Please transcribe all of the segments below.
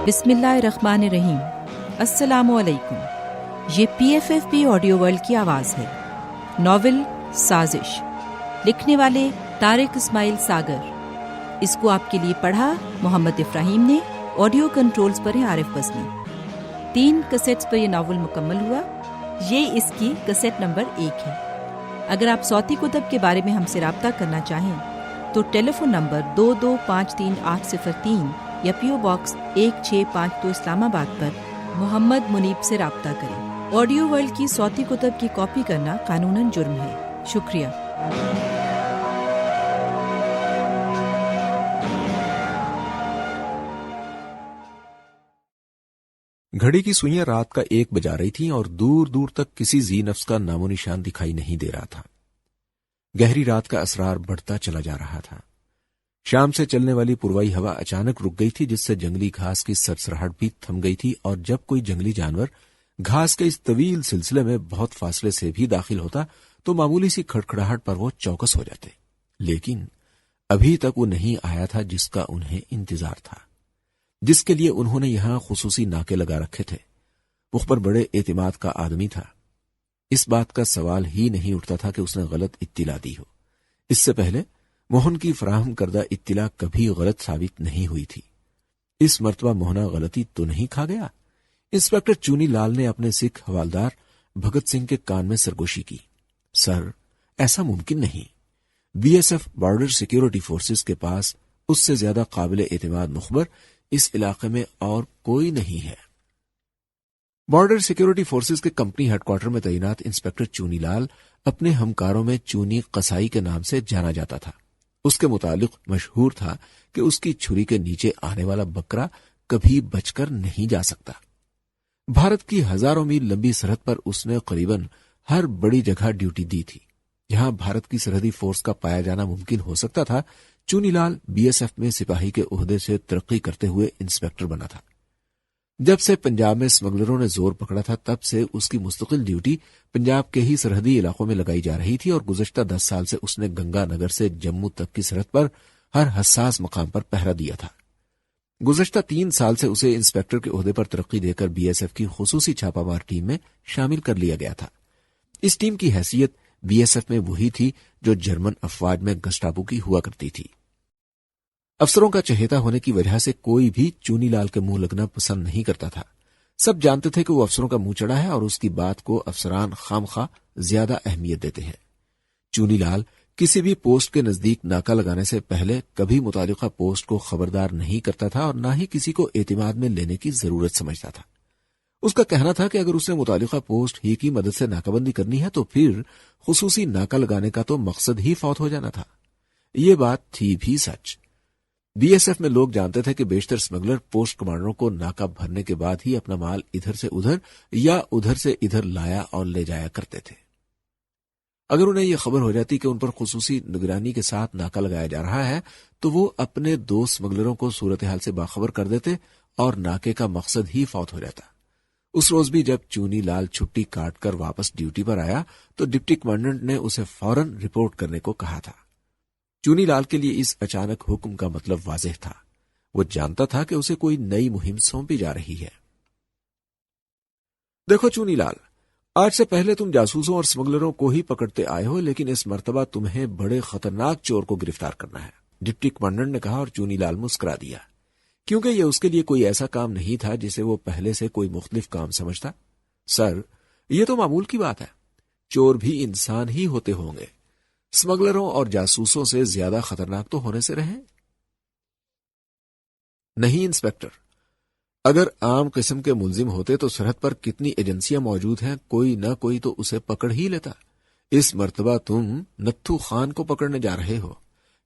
بسم اللہ الرحمن الرحیم۔ السلام علیکم۔ یہ PFFP آڈیو ورلڈ کی آواز ہے۔ ناول سازش، لکھنے والے طارق اسماعیل ساگر۔ اس کو آپ کے لیے پڑھا محمد ابراہیم نے۔ آڈیو کنٹرولز پر ہے عارف بزمی۔ 3 کیسٹس پر یہ ناول مکمل ہوا۔ یہ اس کی کیسٹ نمبر 1 ہے۔ اگر آپ صوتی کتب کے بارے میں ہم سے رابطہ کرنا چاہیں تو ٹیلی فون نمبر 22533803 یا PO باکس 1652 اسلام آباد پر محمد منیب سے رابطہ کریں۔ آڈیو ورلڈ کی صوتی کتب کی کاپی کرنا قانوناً جرم ہے۔ شکریہ۔ گھڑی کی سوئیاں رات کا 1 بجا رہی تھیں اور دور دور تک کسی ذی نفس کا نام و نشان دکھائی نہیں دے رہا تھا۔ گہری رات کا اسرار بڑھتا چلا جا رہا تھا۔ شام سے چلنے والی پروائی ہوا اچانک رک گئی تھی، جس سے جنگلی گھاس کی سرسراہٹ بھی تھم گئی تھی، اور جب کوئی جنگلی جانور گھاس کے اس طویل سلسلے میں بہت فاصلے سے بھی داخل ہوتا تو معمولی سی کھڑکھڑاہٹ پر وہ چوکس ہو جاتے۔ لیکن ابھی تک وہ نہیں آیا تھا جس کا انہیں انتظار تھا، جس کے لیے انہوں نے یہاں خصوصی ناکے لگا رکھے تھے۔ مخبر بڑے اعتماد کا آدمی تھا۔ اس بات کا سوال ہی نہیں اٹھتا تھا کہ اس نے غلط اطلاع دی ہو۔ اس سے پہلے موہن کی فراہم کردہ اطلاع کبھی غلط ثابت نہیں ہوئی تھی۔ اس مرتبہ موہنا غلطی تو نہیں کھا گیا؟ انسپکٹر چونی لال نے اپنے سکھ حوالدار بھگت سنگھ کے کان میں سرگوشی کی۔ سر، ایسا ممکن نہیں۔ BSF بارڈر سیکیورٹی فورسز کے پاس اس سے زیادہ قابل اعتماد مخبر اس علاقے میں اور کوئی نہیں ہے۔ بارڈر سیکیورٹی فورسز کے کمپنی ہیڈ کوارٹر میں تعینات انسپکٹر چونی لال اپنے ہمکاروں میں چونی قصائی کے نام سے جانا جاتا تھا۔ اس کے متعلق مشہور تھا کہ اس کی چھری کے نیچے آنے والا بکرا کبھی بچ کر نہیں جا سکتا۔ بھارت کی ہزاروں میل لمبی سرحد پر اس نے قریباً ہر بڑی جگہ ڈیوٹی دی تھی جہاں بھارت کی سرحدی فورس کا پایا جانا ممکن ہو سکتا تھا۔ چونی لال BSF میں سپاہی کے عہدے سے ترقی کرتے ہوئے انسپکٹر بنا تھا۔ جب سے پنجاب میں اسمگلروں نے زور پکڑا تھا، تب سے اس کی مستقل ڈیوٹی پنجاب کے ہی سرحدی علاقوں میں لگائی جا رہی تھی، اور گزشتہ 10 سال سے اس نے گنگا نگر سے جموں تک کی سرحد پر ہر حساس مقام پر پہرا دیا تھا۔ گزشتہ 3 سال سے اسے انسپکٹر کے عہدے پر ترقی دے کر BSF کی خصوصی چھاپہ مار ٹیم میں شامل کر لیا گیا تھا۔ اس ٹیم کی حیثیت BSF میں وہی تھی جو جرمن افواج میں گسٹاپو کی ہوا کرتی تھی۔ افسروں کا چہیتا ہونے کی وجہ سے کوئی بھی چونی لال کے منہ لگنا پسند نہیں کرتا تھا۔ سب جانتے تھے کہ وہ افسروں کا منہ چڑھا ہے اور اس کی بات کو افسران خامخواہ زیادہ اہمیت دیتے ہیں۔ چونی لال کسی بھی پوسٹ کے نزدیک ناکہ لگانے سے پہلے کبھی متعلقہ پوسٹ کو خبردار نہیں کرتا تھا، اور نہ ہی کسی کو اعتماد میں لینے کی ضرورت سمجھتا تھا۔ اس کا کہنا تھا کہ اگر اس نے متعلقہ پوسٹ ہی کی مدد سے ناکہ بندی کرنی ہے تو پھر خصوصی ناکہ لگانے کا تو مقصد ہی فوت ہو جانا تھا۔ یہ بات تھی بھی سچ۔ BSF میں لوگ جانتے تھے کہ بیشتر اسمگلر پوسٹ کمانڈروں کو ناکہ بھرنے کے بعد ہی اپنا مال ادھر سے ادھر یا ادھر سے ادھر لایا اور لے جایا کرتے تھے۔ اگر انہیں یہ خبر ہو جاتی کہ ان پر خصوصی نگرانی کے ساتھ ناکہ لگایا جا رہا ہے تو وہ اپنے 2 اسمگلروں کو صورتحال سے باخبر کر دیتے اور ناکے کا مقصد ہی فوت ہو جاتا۔ اس روز بھی جب چونی لال چھٹی کاٹ کر واپس ڈیوٹی پر آیا تو ڈپٹی کمانڈنٹ نے اسے فوراً رپورٹ کرنے کو کہا تھا۔ چونی لال کے لیے اس اچانک حکم کا مطلب واضح تھا۔ وہ جانتا تھا کہ اسے کوئی نئی مہم سونپی جا رہی ہے۔ دیکھو چونی لال، آج سے پہلے تم جاسوسوں اور اسمگلروں کو ہی پکڑتے آئے ہو، لیکن اس مرتبہ تمہیں بڑے خطرناک چور کو گرفتار کرنا ہے، ڈپٹی کمانڈنٹ نے کہا، اور چونی لال مسکرا دیا، کیونکہ یہ اس کے لیے کوئی ایسا کام نہیں تھا جسے وہ پہلے سے کوئی مختلف کام سمجھتا۔ سر، یہ تو معمول کی بات ہے، چور بھی انسان ہی ہوتے ہوں گے، اسمگلروں اور جاسوسوں سے زیادہ خطرناک تو ہونے سے رہیں۔ نہیں انسپکٹر، اگر عام قسم کے ملزم ہوتے تو سرحد پر کتنی ایجنسیاں موجود ہیں، کوئی نہ کوئی تو اسے پکڑ ہی لیتا۔ اس مرتبہ تم نتھو خان کو پکڑنے جا رہے ہو۔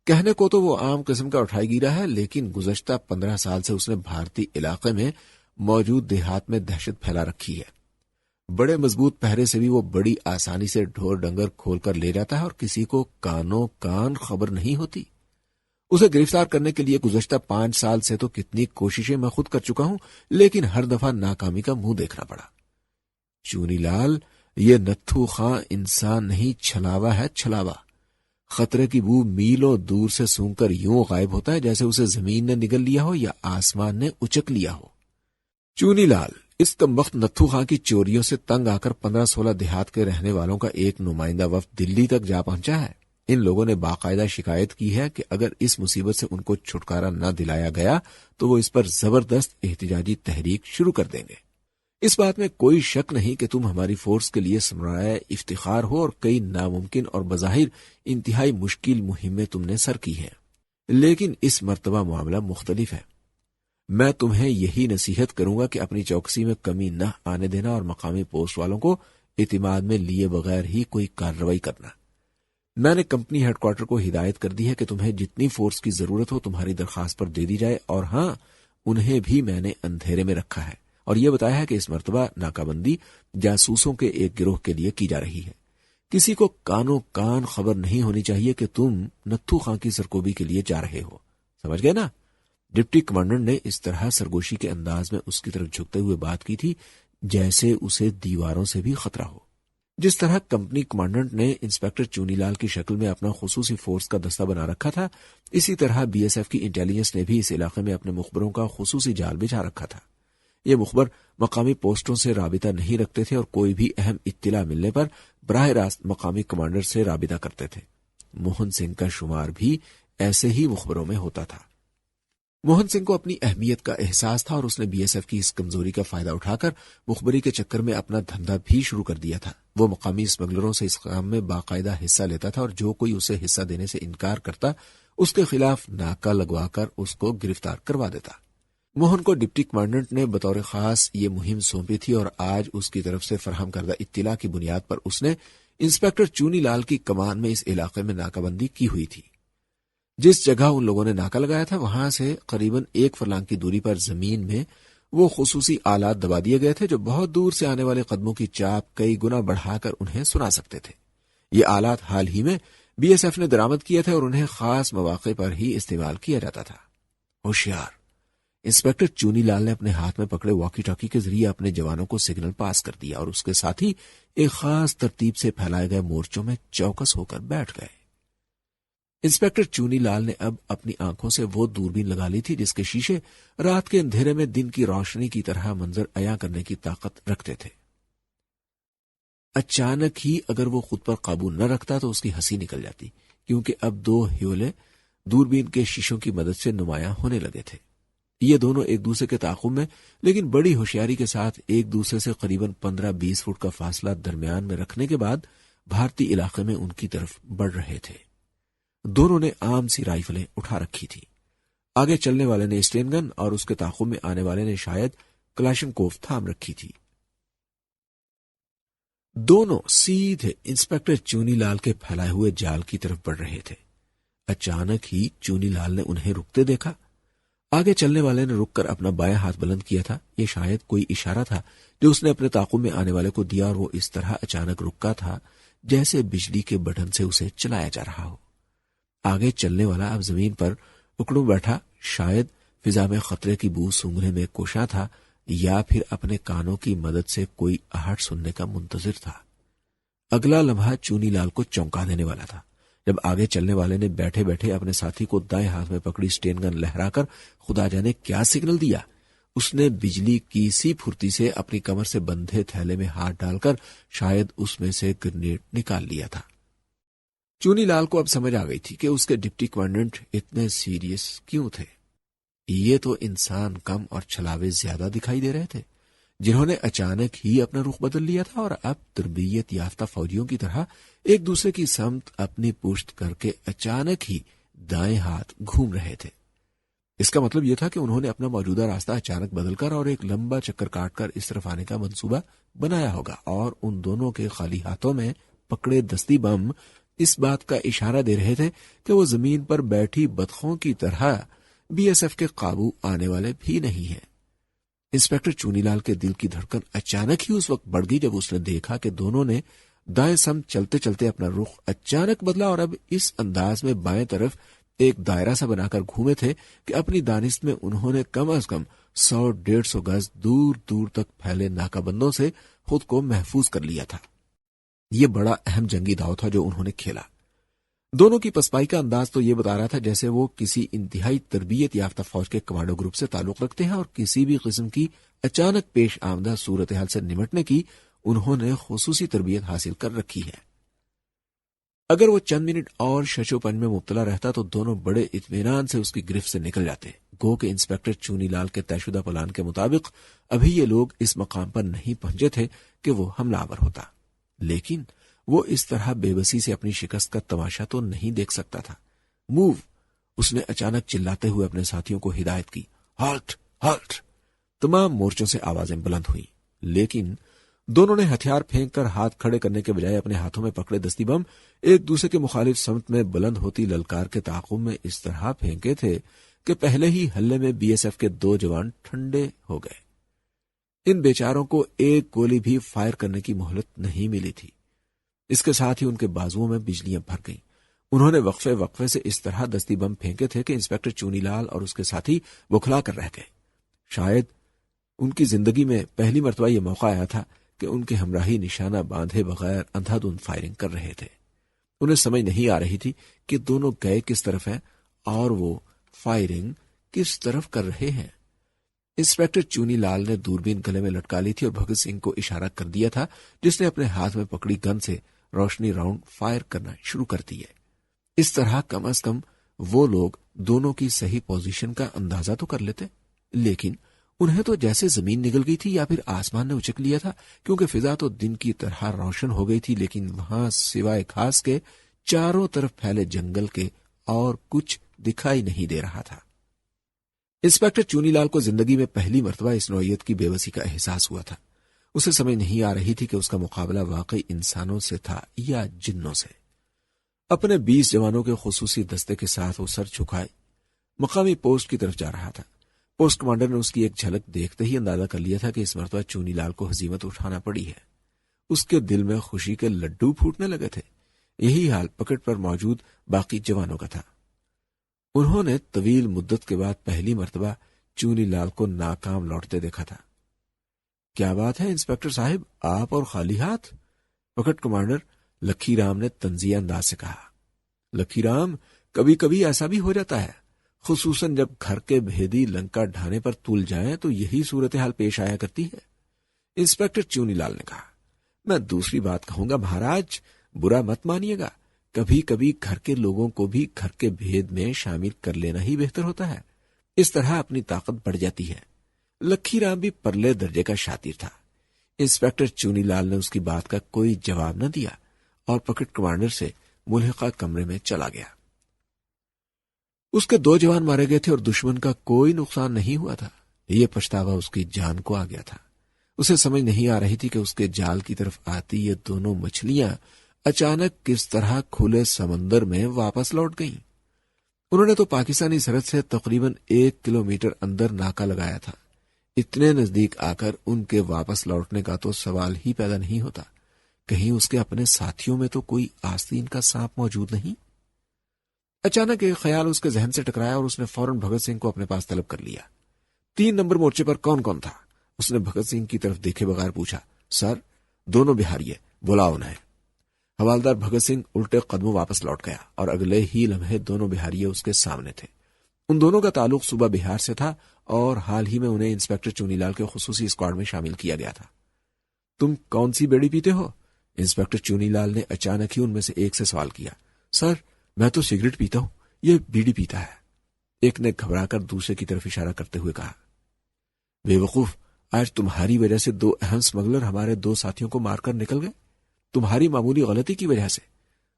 کہنے کو تو وہ عام قسم کا اٹھائی گیرا ہے، لیکن گزشتہ 15 سال سے اس نے بھارتی علاقے میں موجود دیہات میں دہشت پھیلا رکھی ہے۔ بڑے مضبوط پہرے سے بھی وہ بڑی آسانی سے ڈھور ڈنگر کھول کر لے جاتا ہے اور کسی کو کانوں کان خبر نہیں ہوتی۔ اسے گرفتار کرنے کے لیے گزشتہ 5 سال سے تو کتنی کوششیں میں خود کر چکا ہوں، لیکن ہر دفعہ ناکامی کا منہ دیکھنا پڑا۔ چونی لال، یہ نتھو خان انسان نہیں، چھلاوا ہے، چھلاوا۔ خطرے کی بو میلوں دور سے سونگ کر یوں غائب ہوتا ہے جیسے اسے زمین نے نگل لیا ہو یا آسمان نے اچک لیا ہو۔ چونی لال اس کم وقت نتھو خان کی چوریوں سے تنگ آ کر 15-16 دیہات کے رہنے والوں کا ایک نمائندہ وفد دلی تک جا پہنچا ہے۔ ان لوگوں نے باقاعدہ شکایت کی ہے کہ اگر اس مصیبت سے ان کو چھٹکارا نہ دلایا گیا تو وہ اس پر زبردست احتجاجی تحریک شروع کر دیں گے۔ اس بات میں کوئی شک نہیں کہ تم ہماری فورس کے لیے سرمایہ افتخار ہو اور کئی ناممکن اور بظاہر انتہائی مشکل مہمیں تم نے سر کی ہیں، لیکن اس مرتبہ معاملہ مختلف ہے۔ میں تمہیں یہی نصیحت کروں گا کہ اپنی چوکسی میں کمی نہ آنے دینا اور مقامی پوسٹ والوں کو اعتماد میں لیے بغیر ہی کوئی کارروائی کرنا۔ میں نے کمپنی ہیڈ کوارٹر کو ہدایت کر دی ہے کہ تمہیں جتنی فورس کی ضرورت ہو تمہاری درخواست پر دے دی جائے، اور ہاں، انہیں بھی میں نے اندھیرے میں رکھا ہے اور یہ بتایا ہے کہ اس مرتبہ ناکہ بندی جاسوسوں کے ایک گروہ کے لیے کی جا رہی ہے۔ کسی کو کانوں کان خبر نہیں ہونی چاہیے کہ تم نتھو خان کی سرکوبی کے لیے جا رہے ہو، سمجھ گئے نا؟ ڈپٹی کمانڈنٹ نے اس طرح سرگوشی کے انداز میں اس کی طرف جھکتے ہوئے بات کی تھی جیسے اسے دیواروں سے بھی خطرہ ہو۔ جس طرح کمپنی کمانڈنٹ نے انسپیکٹر چونی لال کی شکل میں اپنا خصوصی فورس کا دستہ بنا رکھا تھا، اسی طرح بی ایس ایف کی انٹیلیجنس نے بھی اس علاقے میں اپنے مخبروں کا خصوصی جال بچھا رکھا تھا۔ یہ مخبر مقامی پوسٹوں سے رابطہ نہیں رکھتے تھے اور کوئی بھی اہم اطلاع ملنے پر براہ راست مقامی کمانڈر سے رابطہ کرتے تھے۔ موہن سنگھ کا شمار بھی ایسے ہی مخبروں میں ہوتا تھا۔ موہن سنگھ کو اپنی اہمیت کا احساس تھا اور اس نے بی ایس ایف کی اس کمزوری کا فائدہ اٹھا کر مخبری کے چکر میں اپنا دھندا بھی شروع کر دیا تھا۔ وہ مقامی اسمگلروں سے اس کام میں باقاعدہ حصہ لیتا تھا اور جو کوئی اسے حصہ دینے سے انکار کرتا اس کے خلاف ناکہ لگوا کر اس کو گرفتار کروا دیتا۔ موہن کو ڈپٹی کمانڈنٹ نے بطور خاص یہ مہم سونپی تھی اور آج اس کی طرف سے فراہم کردہ اطلاع کی بنیاد پر اس نے انسپیکٹر چونی لال کی کمان میں اس علاقے میں ناکہ بندی کی ہوئی تھی۔ جس جگہ ان لوگوں نے ناکہ لگایا تھا وہاں سے قریباً 1 فرلانگ کی دوری پر زمین میں وہ خصوصی آلات دبا دیے گئے تھے جو بہت دور سے آنے والے قدموں کی چاپ کئی گنا بڑھا کر انہیں سنا سکتے تھے۔ یہ آلات حال ہی میں بی ایس ایف نے درآمد کیے تھے اور انہیں خاص مواقع پر ہی استعمال کیا جاتا تھا۔ ہوشیار انسپیکٹر چونی لال نے اپنے ہاتھ میں پکڑے واکی ٹاکی کے ذریعے اپنے جوانوں کو سگنل پاس کر دیا اور اس کے ساتھ ہی ایک خاص ترتیب سے پھیلائے گئے مورچوں میں چوکس ہو کر بیٹھ گئے۔ انسپیکٹر چونی لال نے اب اپنی آنکھوں سے وہ دوربین لگا لی تھی جس کے شیشے رات کے اندھیرے میں دن کی روشنی کی طرح منظر عیاں کرنے کی طاقت رکھتے تھے۔ اچانک ہی اگر وہ خود پر قابو نہ رکھتا تو اس کی ہنسی نکل جاتی، کیونکہ اب 2 ہیولے دوربین کے شیشوں کی مدد سے نمایاں ہونے لگے تھے۔ یہ دونوں ایک دوسرے کے تعاقب میں لیکن بڑی ہوشیاری کے ساتھ ایک دوسرے سے قریباً 15-20 فٹ کا فاصلہ درمیان میں رکھنے کے بعد بھارتی علاقے میں ان کی طرف بڑھ رہے تھے۔ دونوں نے عام سی رائفلیں اٹھا رکھی تھی۔ آگے چلنے والے نے اسٹین گن اور اس کے تعاقب میں آنے والے نے شاید کلاشنکوف تھام رکھی تھی۔ دونوں سیدھے انسپیکٹر چونی لال کے پھیلائے ہوئے جال کی طرف بڑھ رہے تھے۔ اچانک ہی چونی لال نے انہیں رکتے دیکھا۔ آگے چلنے والے نے رک کر اپنا بایاں ہاتھ بلند کیا تھا۔ یہ شاید کوئی اشارہ تھا جو اس نے اپنے تعاقب میں آنے والے کو دیا اور وہ اس طرح اچانک رکا تھا جیسے بجلی کے بٹن سے اسے چلایا جا رہا ہو۔ آگے چلنے والا اب زمین پر اکڑوں بیٹھا، شاید فضا میں خطرے کی بو سونگھنے میں کوشاں تھا یا پھر اپنے کانوں کی مدد سے کوئی آہٹ سننے کا منتظر تھا۔ اگلا لمحہ چونی لال کو چونکا دینے والا تھا جب آگے چلنے والے نے بیٹھے بیٹھے اپنے ساتھی کو دائیں ہاتھ میں پکڑی اسٹین گن لہرا کر خدا جانے کیا سگنل دیا۔ اس نے بجلی کی سی پھرتی سے اپنی کمر سے بندھے تھیلے میں ہاتھ ڈال کر شاید اس میں سے گرنیڈ نکال لیا تھا۔ چونی لال کو اب سمجھ آ گئی تھی کہ اس کے ڈپٹی کمانڈنٹ اتنے سیریس کیوں تھے۔ یہ تو انسان کم اور چھلاوے زیادہ دکھائی دے رہے تھے جنہوں نے اچانک ہی اپنا رخ بدل لیا تھا اور اب تربیت یافتہ فوجیوں کی طرح ایک دوسرے کی سمت اپنی پشت کر کے اچانک ہی دائیں ہاتھ گھوم رہے تھے۔ اس کا مطلب یہ تھا کہ انہوں نے اپنا موجودہ راستہ اچانک بدل کر اور ایک لمبا چکر کاٹ کر اس طرف آنے کا منصوبہ بنایا ہوگا، اور ان دونوں کے خالی ہاتھوں میں پکڑے دستی بم اس بات کا اشارہ دے رہے تھے کہ وہ زمین پر بیٹھی بطخوں کی طرح بی ایس ایف کے قابو آنے والے بھی نہیں ہیں۔ انسپیکٹر چونی لال کے دل کی دھڑکن اچانک ہی اس وقت بڑھ گئی جب اس نے دیکھا کہ دونوں نے دائیں سمت چلتے چلتے اپنا رخ اچانک بدلا اور اب اس انداز میں بائیں طرف ایک دائرہ سا بنا کر گھومے تھے کہ اپنی دانست میں انہوں نے کم از کم 100-150 گز دور دور تک پھیلے ناکہ بندوں سے خود کو محفوظ کر لیا تھا۔ یہ بڑا اہم جنگی داؤ تھا جو انہوں نے کھیلا۔ دونوں کی پسپائی کا انداز تو یہ بتا رہا تھا جیسے وہ کسی انتہائی تربیت یافتہ فوج کے کمانڈو گروپ سے تعلق رکھتے ہیں اور کسی بھی قسم کی اچانک پیش آمدہ صورتحال سے نمٹنے کی انہوں نے خصوصی تربیت حاصل کر رکھی ہے۔ اگر وہ چند منٹ اور شش و پنج میں مبتلا رہتا تو دونوں بڑے اطمینان سے اس کی گرفت سے نکل جاتے۔ گو کہ انسپکٹر چونی لال کے طے شدہ پلان کے مطابق ابھی یہ لوگ اس مقام پر نہیں پہنچے تھے کہ وہ حملہ آور ہوتا، لیکن وہ اس طرح بے بسی سے اپنی شکست کا تماشا تو نہیں دیکھ سکتا تھا۔ موو، اس نے اچانک چلاتے ہوئے اپنے ساتھیوں کو ہدایت کی۔ Halt, halt. تمام مورچوں سے آوازیں بلند ہوئیں، لیکن دونوں نے ہتھیار پھینک کر ہاتھ کھڑے کرنے کے بجائے اپنے ہاتھوں میں پکڑے دستی بم ایک دوسرے کے مخالف سمت میں بلند ہوتی للکار کے تعاقب میں اس طرح پھینکے تھے کہ پہلے ہی حلے میں بی ایس ایف کے 2 جوان ٹھنڈے ہو گئے۔ ان بیچاروں کو ایک گولی بھی فائر کرنے کی مہلت نہیں ملی تھی۔ اس کے ساتھ ہی ان کے بازوؤں میں بجلیاں بھر گئیں۔ انہوں نے وقفے وقفے سے اس طرح دستی بم پھینکے تھے کہ انسپکٹر چونی لال اور اس کے ساتھی بکھلا کر رہ گئے۔ شاید ان کی زندگی میں پہلی مرتبہ یہ موقع آیا تھا کہ ان کے ہمراہی نشانہ باندھے بغیر اندھا دھند فائرنگ کر رہے تھے۔ انہیں سمجھ نہیں آ رہی تھی کہ دونوں گئے کس طرف ہیں اور وہ فائرنگ کس طرف کر رہے ہیں۔ انسپکٹر چونی لال نے دوربین گلے میں لٹکا لی تھی اور بھگت سنگھ کو اشارہ کر دیا تھا، جس نے اپنے ہاتھ میں پکڑی گن سے روشنی راؤنڈ فائر کرنا شروع کر دی ہے۔ اس طرح کم از کم وہ لوگ دونوں کی صحیح پوزیشن کا اندازہ تو کر لیتے، لیکن انہیں تو جیسے زمین نگل گئی تھی یا پھر آسمان نے اچک لیا تھا، کیونکہ فضا تو دن کی طرح روشن ہو گئی تھی، لیکن وہاں سوائے گھاس کے چاروں طرف پھیلے جنگل کے اور کچھ دکھائی نہیں دے رہا تھا۔ انسپکٹر چونی لال کو زندگی میں پہلی مرتبہ اس نوعیت کی بے بسی کا احساس ہوا تھا۔ اسے سمجھ نہیں آ رہی تھی کہ اس کا مقابلہ واقعی انسانوں سے تھا یا جنوں سے۔ اپنے 20 جوانوں کے خصوصی دستے کے ساتھ وہ سر جھکائے مقامی پوسٹ کی طرف جا رہا تھا۔ پوسٹ کمانڈر نے اس کی ایک جھلک دیکھتے ہی اندازہ کر لیا تھا کہ اس مرتبہ چونی لال کو ہزیمت اٹھانا پڑی ہے۔ اس کے دل میں خوشی کے لڈو پھوٹنے لگے تھے۔ یہی حال پکڑ پر موجود باقی جوانوں کا تھا۔ انہوں نے طویل مدت کے بعد پہلی مرتبہ چونی لال کو ناکام لوٹتے دیکھا تھا۔ کیا بات ہے انسپکٹر صاحب، آپ اور خالی ہاتھ؟ پکڑ کمانڈر لکھی رام نے طنزیہ انداز سے کہا۔ لکھی رام، کبھی کبھی ایسا بھی ہو جاتا ہے، خصوصاً جب گھر کے بھیدی لنکا ڈھانے پر تل جائیں تو یہی صورتحال پیش آیا کرتی ہے۔ انسپکٹر چونی لال نے کہا۔ میں دوسری بات کہوں گا مہاراج، برا مت مانیے گا، کبھی کبھی گھر کے لوگوں کو بھی گھر کے بھید میں شامل کر لینا ہی بہتر ہوتا ہے، اس طرح اپنی طاقت بڑھ جاتی ہے۔ لکھی رام بھی پرلے درجے کا شاطر تھا۔ انسپکٹر چونی لال نے اس کی بات کا کوئی جواب نہ دیا اور پکڑ کمانڈر سے ملحقہ کمرے میں چلا گیا۔ اس کے 2 جوان مارے گئے تھے اور دشمن کا کوئی نقصان نہیں ہوا تھا۔ یہ پچھتاوا اس کی جان کو آ گیا تھا۔ اسے سمجھ نہیں آ رہی تھی کہ اس کے جال کی طرف آتی یہ دونوں مچھلیاں اچانک کس طرح کھلے سمندر میں واپس لوٹ گئیں۔ انہوں نے تو پاکستانی سرحد سے تقریباً 1 کلومیٹر اندر ناکہ لگایا تھا۔ اتنے نزدیک آ کر ان کے واپس لوٹنے کا تو سوال ہی پیدا نہیں ہوتا۔ کہیں اس کے اپنے ساتھیوں میں تو کوئی آستین کا سانپ موجود نہیں؟ اچانک ایک خیال اس کے ذہن سے ٹکرایا اور اس نے فوراً بھگت سنگھ کو اپنے پاس طلب کر لیا۔ 3 نمبر مورچے پر کون کون تھا؟ اس نے بھگت سنگھ کی طرف دیکھے بغیر پوچھا۔ سر، 2 بہاریے، بلاؤ انہیں۔ حوالدار بھگت سنگھ الٹے قدموں واپس لوٹ گیا اور اگلے ہی لمحے 2 بہاریے اس کے سامنے تھے۔ ان دونوں کا تعلق صوبہ بہار سے تھا اور حال ہی میں انہیں انسپکٹر چونی لال کے خصوصی اسکواڈ میں شامل کیا گیا تھا۔ تم کون سی بیڑی پیتے ہو؟ انسپکٹر چونی لال نے اچانک ہی ان میں سے ایک سے سوال کیا۔ سر، میں تو سگریٹ پیتا ہوں، یہ بیڑی پیتا ہے، ایک نے گھبرا کر دوسرے کی طرف اشارہ کرتے ہوئے کہا۔ بے وقوف، آج تمہاری وجہ سے 2 اہم اسمگلر ہمارے 2 ساتھیوں کو مار کر نکل گئے، تمہاری معمولی غلطی کی وجہ سے،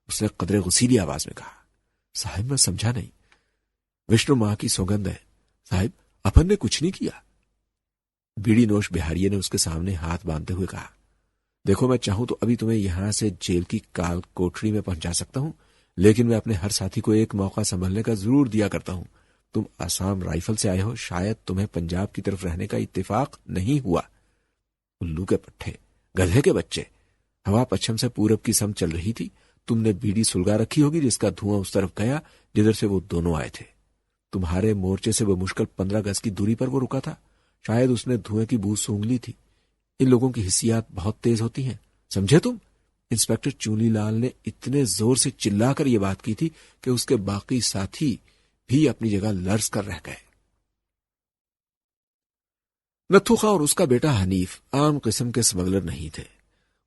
اس نے قدرے غصیلی آواز میں کہا۔ صاحب، میں سمجھا نہیں، وشنو ماں کی سوگند ہے، صاحب اپن نے کچھ نہیں کیا۔ بیڑی نوش بہاریے نے اس کے سامنے ہاتھ باندھتے ہوئے کہا۔ دیکھو، میں چاہوں تو ابھی تمہیں یہاں سے جیل کی کال کوٹری میں پہنچا سکتا ہوں، لیکن میں اپنے ہر ساتھی کو ایک موقع سنبھلنے کا ضرور دیا کرتا ہوں۔ تم آسام رائفل سے آئے ہو، شاید تمہیں پنجاب کی طرف رہنے کا اتفاق نہیں ہوا۔ الو کے پٹھے، گدھے کے بچے، ہوا پچھم سے پورب کی سمت چل رہی تھی، تم نے بیڑی سلگا رکھی ہوگی جس کا دھواں اس طرف گیا جدھر سے وہ دونوں آئے تھے۔ تمہارے مورچے سے وہ مشکل 15 گز کی دوری پر وہ رکا تھا، شاید اس نے دھوئیں کی بو سونگھ لی تھی۔ ان لوگوں کی حسیات بہت تیز ہوتی ہیں، سمجھے تم؟ انسپکٹر چونی لال نے اتنے زور سے چلا کر یہ بات کی تھی کہ اس کے باقی ساتھی بھی اپنی جگہ لرز کر رہ گئے۔ نتھو خاں اور اس کا بیٹا حنیف عام قسم کے اسمگلر نہیں تھے،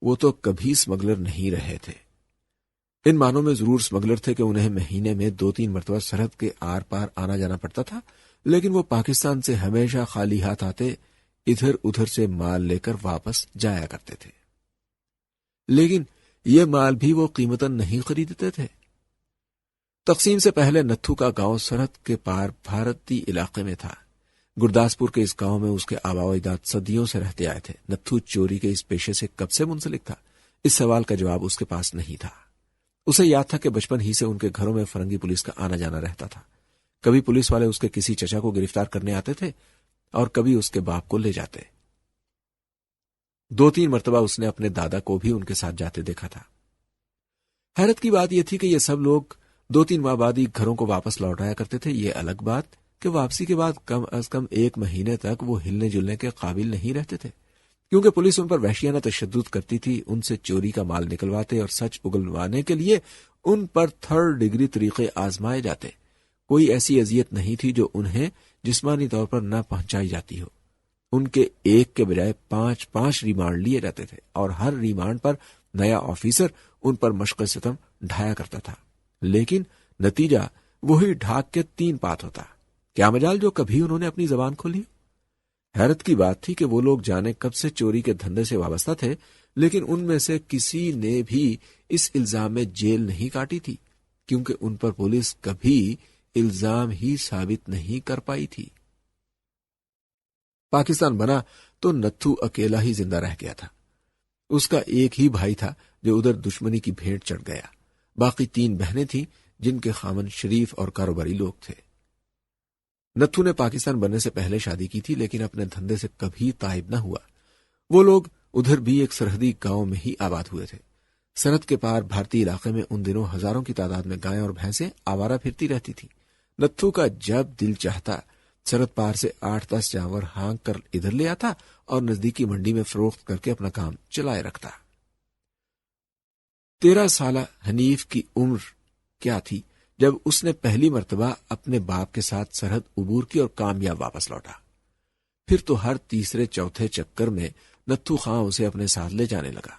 وہ تو کبھی اسمگلر نہیں رہے تھے۔ ان معنوں میں ضرور اسمگلر تھے کہ انہیں مہینے میں 2-3 مرتبہ سرحد کے آر پار آنا جانا پڑتا تھا، لیکن وہ پاکستان سے ہمیشہ خالی ہاتھ آتے، ادھر ادھر سے مال لے کر واپس جایا کرتے تھے، لیکن یہ مال بھی وہ قیمتاً نہیں خریدتے تھے۔ تقسیم سے پہلے نتھو کا گاؤں سرحد کے پار بھارتی علاقے میں تھا۔ گرداسپور کے اس گاؤں میں اس کے آبا و اجداد صدیوں سے رہتے آئے تھے۔ نتھو چوری کے اس پیشے سے کب سے منسلک تھا؟ اس سوال کا جواب اس کے پاس نہیں تھا۔ اسے یاد تھا کہ بچپن ہی سے ان کے گھروں میں فرنگی پولیس کا آنا جانا رہتا تھا۔ کبھی پولیس والے اس کے کسی چچا کو گرفتار کرنے آتے تھے اور کبھی اس کے باپ کو لے جاتے۔ 2-3 مرتبہ اس نے اپنے دادا کو بھی ان کے ساتھ جاتے دیکھا تھا۔ حیرت کی بات یہ تھی کہ یہ سب لوگ 2-3 ماہ بعد ہی گھروں کو واپس لوٹ آیا کرتے تھے۔ یہ الگ بات کہ واپسی کے بعد کم از کم 1 مہینے تک وہ ہلنے جلنے کے قابل نہیں رہتے تھے، کیونکہ پولیس ان پر وحشیانہ تشدد کرتی تھی، ان سے چوری کا مال نکلواتے اور سچ اگلوانے کے لیے ان پر 3rd ڈگری طریقے آزمائے جاتے۔ کوئی ایسی اذیت نہیں تھی جو انہیں جسمانی طور پر نہ پہنچائی جاتی ہو۔ ان کے ایک کے بجائے 5 ریمانڈ لیے جاتے تھے اور ہر ریمانڈ پر نیا آفیسر ان پر مشق ستم ڈھایا کرتا تھا، لیکن نتیجہ وہی ڈھاک کے 3 پات ہوتا۔ کیا مجال جو کبھی انہوں نے اپنی زبان کھولی؟ حیرت کی بات تھی کہ وہ لوگ جانے کب سے چوری کے دھندے سے وابستہ تھے، لیکن ان میں سے کسی نے بھی اس الزام میں جیل نہیں کاٹی تھی، کیونکہ ان پر پولیس کبھی الزام ہی ثابت نہیں کر پائی تھی۔ پاکستان بنا تو نتھو اکیلا ہی زندہ رہ گیا تھا۔ اس کا ایک ہی بھائی تھا جو ادھر دشمنی کی بھیٹ چڑھ گیا۔ باقی 3 بہنیں تھیں جن کے خامن شریف اور کاروباری لوگ تھے۔ نتھو نے پاکستان بننے سے پہلے شادی کی تھی، لیکن اپنے دھندے سے کبھی تائب نہ ہوا۔ وہ لوگ ادھر بھی ایک سرحدی گاؤں میں ہی آباد ہوئے تھے۔ سرحد کے پار بھارتی علاقے میں ان دنوں ہزاروں کی تعداد میں گائیں اور بھینسیں آوارہ پھرتی رہتی تھیں۔ نتھو کا جب دل چاہتا سرحد پار سے 8-10 جانور ہانک کر ادھر لے آتا اور نزدیکی منڈی میں فروخت کر کے اپنا کام چلائے رکھتا۔ 13 سالہ حنیف کی عمر کیا تھی جب اس نے پہلی مرتبہ اپنے باپ کے ساتھ سرحد عبور کی اور کامیاب واپس لوٹا۔ پھر تو ہر 3-4 چکر میں نتھو خاں اسے اپنے ساتھ لے جانے لگا۔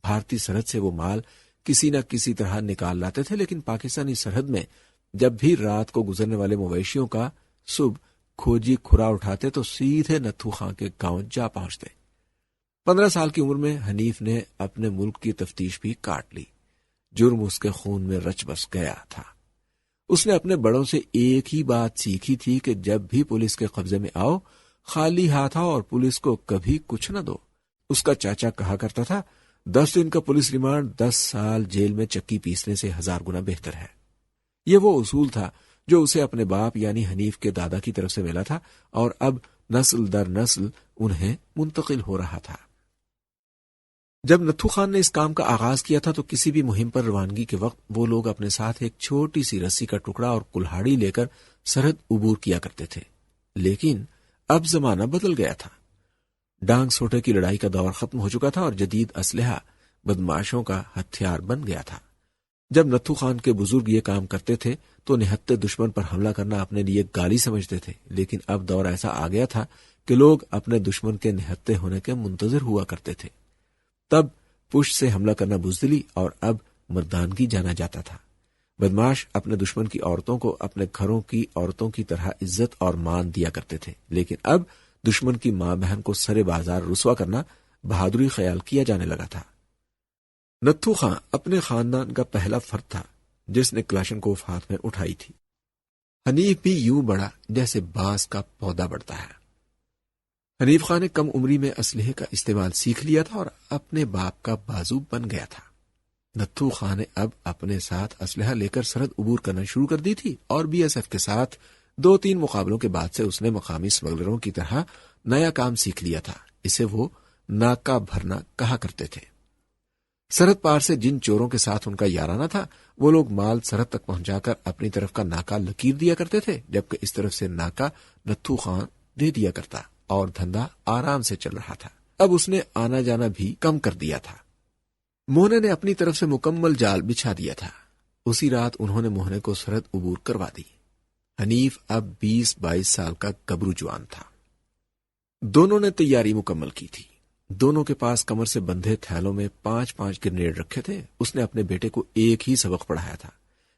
بھارتی سرحد سے وہ مال کسی نہ کسی طرح نکال لاتے تھے، لیکن پاکستانی سرحد میں جب بھی رات کو گزرنے والے مویشیوں کا صبح کھوجی کھرا اٹھاتے تو سیدھے نتھو خاں کے گاؤں جا پہنچتے۔ 15 سال کی عمر میں حنیف نے اپنے ملک کی تفتیش بھی کاٹ لی۔ جرم اس کے خون میں رچ بس گیا تھا۔ اس نے اپنے بڑوں سے ایک ہی بات سیکھی تھی کہ جب بھی پولیس کے قبضے میں آؤ، خالی ہاتھ آؤ اور پولیس کو کبھی کچھ نہ دو۔ اس کا چاچا کہا کرتا تھا، 10 دن کا پولیس ریمانڈ 10 سال جیل میں چکی پیسنے سے 1000 گنا بہتر ہے۔ یہ وہ اصول تھا جو اسے اپنے باپ یعنی حنیف کے دادا کی طرف سے ملا تھا اور اب نسل در نسل انہیں منتقل ہو رہا تھا۔ جب نتھو خان نے اس کام کا آغاز کیا تھا تو کسی بھی مہم پر روانگی کے وقت وہ لوگ اپنے ساتھ ایک چھوٹی سی رسی کا ٹکڑا اور کلہاڑی لے کر سرحد عبور کیا کرتے تھے، لیکن اب زمانہ بدل گیا تھا۔ ڈانگ سوٹے کی لڑائی کا دور ختم ہو چکا تھا اور جدید اسلحہ بدماشوں کا ہتھیار بن گیا تھا۔ جب نتھو خان کے بزرگ یہ کام کرتے تھے تو نہتے دشمن پر حملہ کرنا اپنے لیے گالی سمجھتے تھے، لیکن اب دور ایسا آ گیا تھا کہ لوگ اپنے دشمن کے نہتے ہونے کے منتظر ہوا کرتے تھے۔ تب پشت سے حملہ کرنا بزدلی اور اب مردانگی جانا جاتا تھا۔ بدماش اپنے دشمن کی عورتوں کو اپنے گھروں کی عورتوں کی طرح عزت اور مان دیا کرتے تھے، لیکن اب دشمن کی ماں بہن کو سرے بازار رسوا کرنا بہادری خیال کیا جانے لگا تھا۔ نتھو خاں اپنے خاندان کا پہلا فرد تھا جس نے کلاشنکوف ہاتھ میں اٹھائی تھی۔ حنیف بھی یوں بڑا جیسے بانس کا پودا بڑھتا ہے۔ حنیف خان نے کم عمری میں اسلحے کا استعمال سیکھ لیا تھا اور اپنے باپ کا بازو بن گیا تھا۔ نتھو خان نے اب اپنے ساتھ اسلحہ لے کر سرحد عبور کرنا شروع کر دی تھی اور BSF کے ساتھ 2-3 مقابلوں کے بعد سے اس نے مقامی اسمگلروں کی طرح نیا کام سیکھ لیا تھا۔ اسے وہ ناکا بھرنا کہا کرتے تھے۔ سرحد پار سے جن چوروں کے ساتھ ان کا یارانہ تھا وہ لوگ مال سرحد تک پہنچا کر اپنی طرف کا ناکا لکیر دیا کرتے تھے، جبکہ اس طرف سے ناکا نتھو خان دے دیا کرتا اور دھندا آرام سے چل رہا تھا۔ اب اس نے آنا جانا بھی کم کر دیا تھا۔ موہنے نے اپنی طرف سے مکمل جال بچھا دیا تھا۔ اسی رات انہوں نے موہنے کو سرحد عبور کروا دی۔ حنیف اب 20-22 سال کا گبرو جوان تھا۔ دونوں نے تیاری مکمل کی تھی۔ دونوں کے پاس کمر سے بندھے تھیلوں میں 5-5 گرنیڈ رکھے تھے۔ اس نے اپنے بیٹے کو ایک ہی سبق پڑھایا تھا،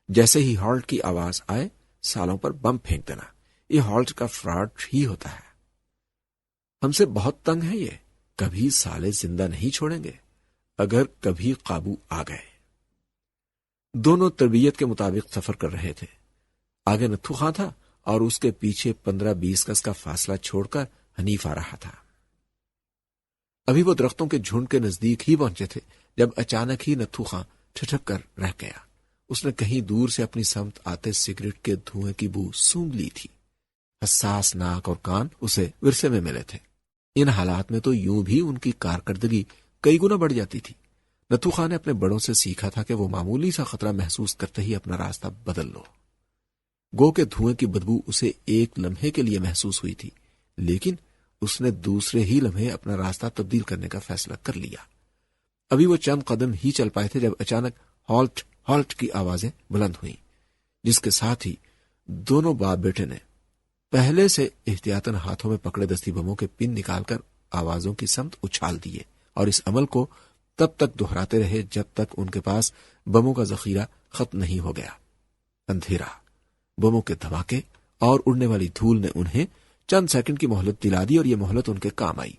جیسے ہی ہالٹ کی آواز آئے سالوں پر بم پھینک دینا۔ یہ ہالٹ کا فراڈ ہی ہوتا ہے۔ ہم سے بہت تنگ ہے، یہ کبھی سالے زندہ نہیں چھوڑیں گے اگر کبھی قابو آ گئے۔ دونوں تربیت کے مطابق سفر کر رہے تھے۔ آگے نتھو خان تھا اور اس کے پیچھے 15-20 گز کا فاصلہ چھوڑ کر حنیف آ رہا تھا۔ ابھی وہ درختوں کے جھنڈ کے نزدیک ہی پہنچے تھے جب اچانک ہی نتھو خان ٹھٹک کر رہ گیا۔ اس نے کہیں دور سے اپنی سمت آتے سگریٹ کے دھوئیں کی بو سونگھ لی تھی۔ حساس ناک اور کان اسے ورثے میں ملے تھے۔ ان حالات میں تو یوں بھی ان کی کارکردگی کئی گنا بڑھ جاتی تھی۔ نتھو خان نے اپنے بڑوں سے سیکھا تھا کہ وہ معمولی سا خطرہ محسوس کرتے ہی اپنا راستہ بدل لو۔ گو کے دھوئیں کی بدبو اسے ایک لمحے کے لیے محسوس ہوئی تھی، لیکن اس نے دوسرے ہی لمحے اپنا راستہ تبدیل کرنے کا فیصلہ کر لیا۔ ابھی وہ چند قدم ہی چل پائے تھے جب اچانک ہالٹ ہالٹ کی آوازیں بلند ہوئیں، جس کے ساتھ ہی دونوں باپ بیٹے نے پہلے سے احتیاطاً ہاتھوں میں پکڑے دستی بموں کے پن نکال کر آوازوں کی سمت اچھال دیے، اور اس عمل کو تب تک دہراتے رہے جب تک ان کے پاس بموں کا ذخیرہ ختم نہیں ہو گیا۔ اندھیرا، بموں کے دھماکے اور اڑنے والی دھول نے انہیں چند سیکنڈ کی مہلت دلا دی، اور یہ مہلت ان کے کام آئی۔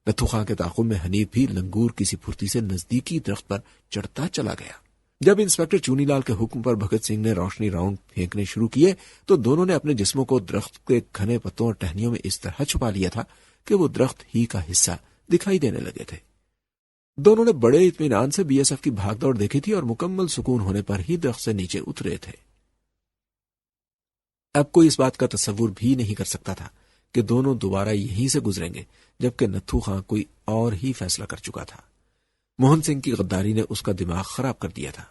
نتھو خان کے تعاقب میں حنیف بھی لنگور کسی پھرتی سے نزدیکی درخت پر چڑھتا چلا گیا۔ جب انسپکٹر چونی لال کے حکم پر بھگت سنگھ نے روشنی راؤنڈ پھینکنے شروع کیے تو دونوں نے اپنے جسموں کو درخت کے گھنے پتوں اور ٹہنیوں میں اس طرح چھپا لیا تھا کہ وہ درخت ہی کا حصہ دکھائی دینے لگے تھے۔ دونوں نے بڑے اطمینان سے بی ایس ایف کی بھاگ دوڑ دیکھی تھی اور مکمل سکون ہونے پر ہی درخت سے نیچے اترے تھے۔ اب کوئی اس بات کا تصور بھی نہیں کر سکتا تھا کہ دونوں دوبارہ یہیں سے گزریں گے، جبکہ نتھو خان کوئی اور ہی فیصلہ کر چکا تھا۔ موہن سنگھ کی غداری نے اس کا دماغ خراب کر دیا تھا۔